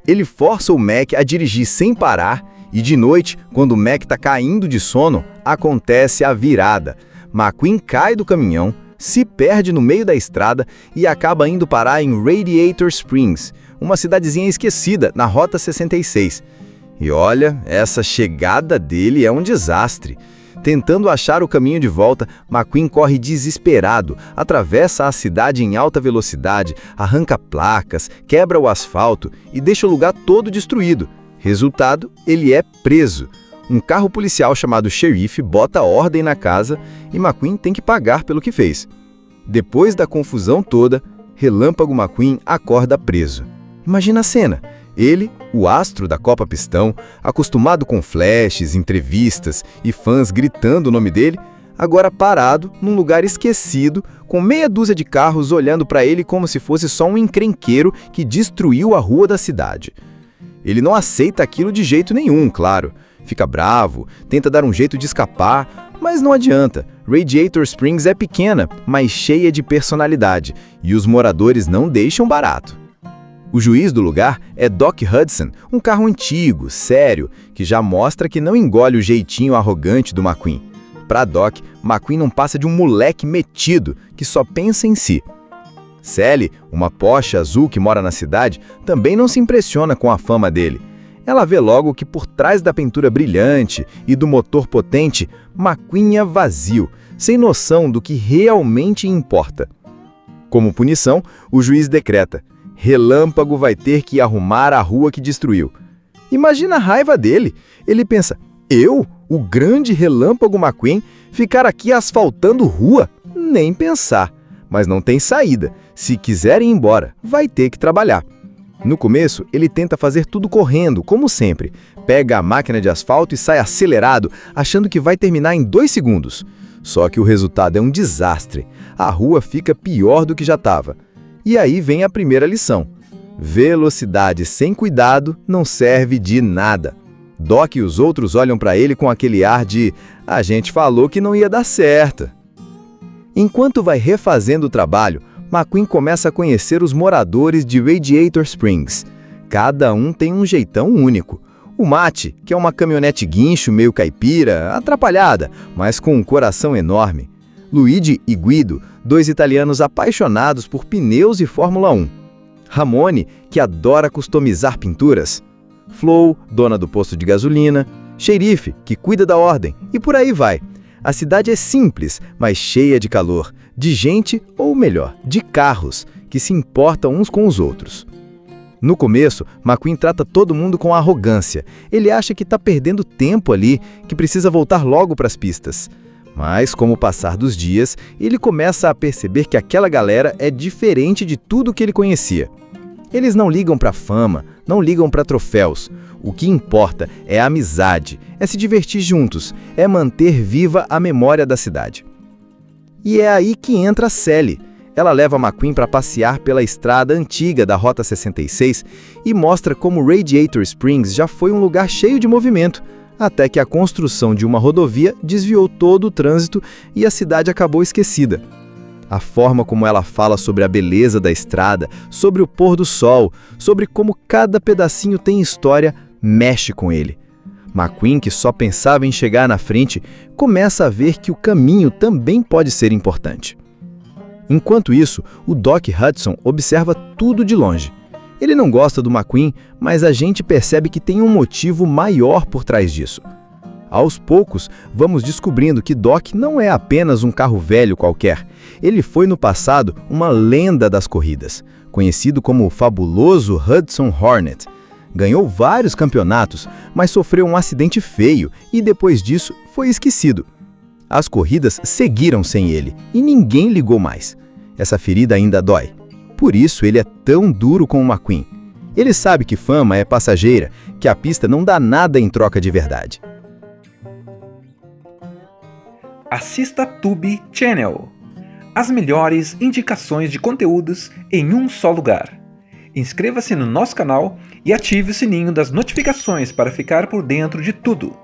Ele força o Mac a dirigir sem parar E de noite, quando o Mac está caindo de sono, acontece a virada. McQueen cai do caminhão, se perde no meio da estrada e acaba indo parar em Radiator Springs, uma cidadezinha esquecida na Rota 66. E olha, essa chegada dele é um desastre. Tentando achar o caminho de volta, McQueen corre desesperado, atravessa a cidade em alta velocidade, arranca placas, quebra o asfalto e deixa o lugar todo destruído. Resultado, ele é preso. Um carro policial chamado xerife bota ordem na casa e McQueen tem que pagar pelo que fez. Depois da confusão toda, Relâmpago McQueen acorda preso. Imagina a cena. Ele, o astro da Copa Pistão, acostumado com flashes, entrevistas e fãs gritando o nome dele, agora parado num lugar esquecido, com meia dúzia de carros olhando para ele como se fosse só um encrenqueiro que destruiu a rua da cidade. Ele não aceita aquilo de jeito nenhum, claro. Fica bravo, tenta dar um jeito de escapar, mas não adianta. Radiator Springs é pequena, mas cheia de personalidade, e os moradores não deixam barato. O juiz do lugar é Doc Hudson, um carro antigo, sério, que já mostra que não engole o jeitinho arrogante do McQueen. Para Doc, McQueen não passa de um moleque metido que só pensa em si. Sally, uma Porsche azul que mora na cidade, também não se impressiona com a fama dele. Ela vê logo que por trás da pintura brilhante e do motor potente, McQueen é vazio, sem noção do que realmente importa. Como punição, o juiz decreta: Relâmpago vai ter que arrumar a rua que destruiu. Imagina a raiva dele. Ele pensa: eu, o grande Relâmpago McQueen, ficar aqui asfaltando rua? Nem pensar. Mas não tem saída. Se quiser ir embora, vai ter que trabalhar. No começo, ele tenta fazer tudo correndo, como sempre. Pega a máquina de asfalto e sai acelerado, achando que vai terminar em 2 segundos. Só que o resultado é um desastre. A rua fica pior do que já estava. E aí vem a primeira lição. Velocidade sem cuidado não serve de nada. Doc e os outros olham para ele com aquele ar de "a gente falou que não ia dar certo". Enquanto vai refazendo o trabalho, McQueen começa a conhecer os moradores de Radiator Springs. Cada um tem um jeitão único. O Mate, que é uma caminhonete guincho meio caipira, atrapalhada, mas com um coração enorme. Luigi e Guido, 2 italianos apaixonados por pneus e Fórmula 1. Ramone, que adora customizar pinturas. Flo, dona do posto de gasolina. Xerife, que cuida da ordem. E por aí vai. A cidade é simples, mas cheia de calor, de gente, ou melhor, de carros, que se importam uns com os outros. No começo, McQueen trata todo mundo com arrogância. Ele acha que está perdendo tempo ali, que precisa voltar logo para as pistas. Mas, com o passar dos dias, ele começa a perceber que aquela galera é diferente de tudo que ele conhecia. Eles não ligam para fama, não ligam para troféus. O que importa é a amizade, é se divertir juntos, é manter viva a memória da cidade. E é aí que entra Sally. Ela leva McQueen para passear pela estrada antiga da Rota 66 e mostra como Radiator Springs já foi um lugar cheio de movimento, até que a construção de uma rodovia desviou todo o trânsito e a cidade acabou esquecida. A forma como ela fala sobre a beleza da estrada, sobre o pôr do sol, sobre como cada pedacinho tem história, mexe com ele. McQueen, que só pensava em chegar na frente, começa a ver que o caminho também pode ser importante. Enquanto isso, o Doc Hudson observa tudo de longe. Ele não gosta do McQueen, mas a gente percebe que tem um motivo maior por trás disso. Aos poucos, vamos descobrindo que Doc não é apenas um carro velho qualquer. Ele foi no passado uma lenda das corridas, conhecido como o fabuloso Hudson Hornet. Ganhou vários campeonatos, mas sofreu um acidente feio e depois disso foi esquecido. As corridas seguiram sem ele e ninguém ligou mais. Essa ferida ainda dói. Por isso ele é tão duro com o McQueen. Ele sabe que fama é passageira, que a pista não dá nada em troca de verdade. Assista Tube Channel. As melhores indicações de conteúdos em um só lugar. Inscreva-se no nosso canal e ative o sininho das notificações para ficar por dentro de tudo.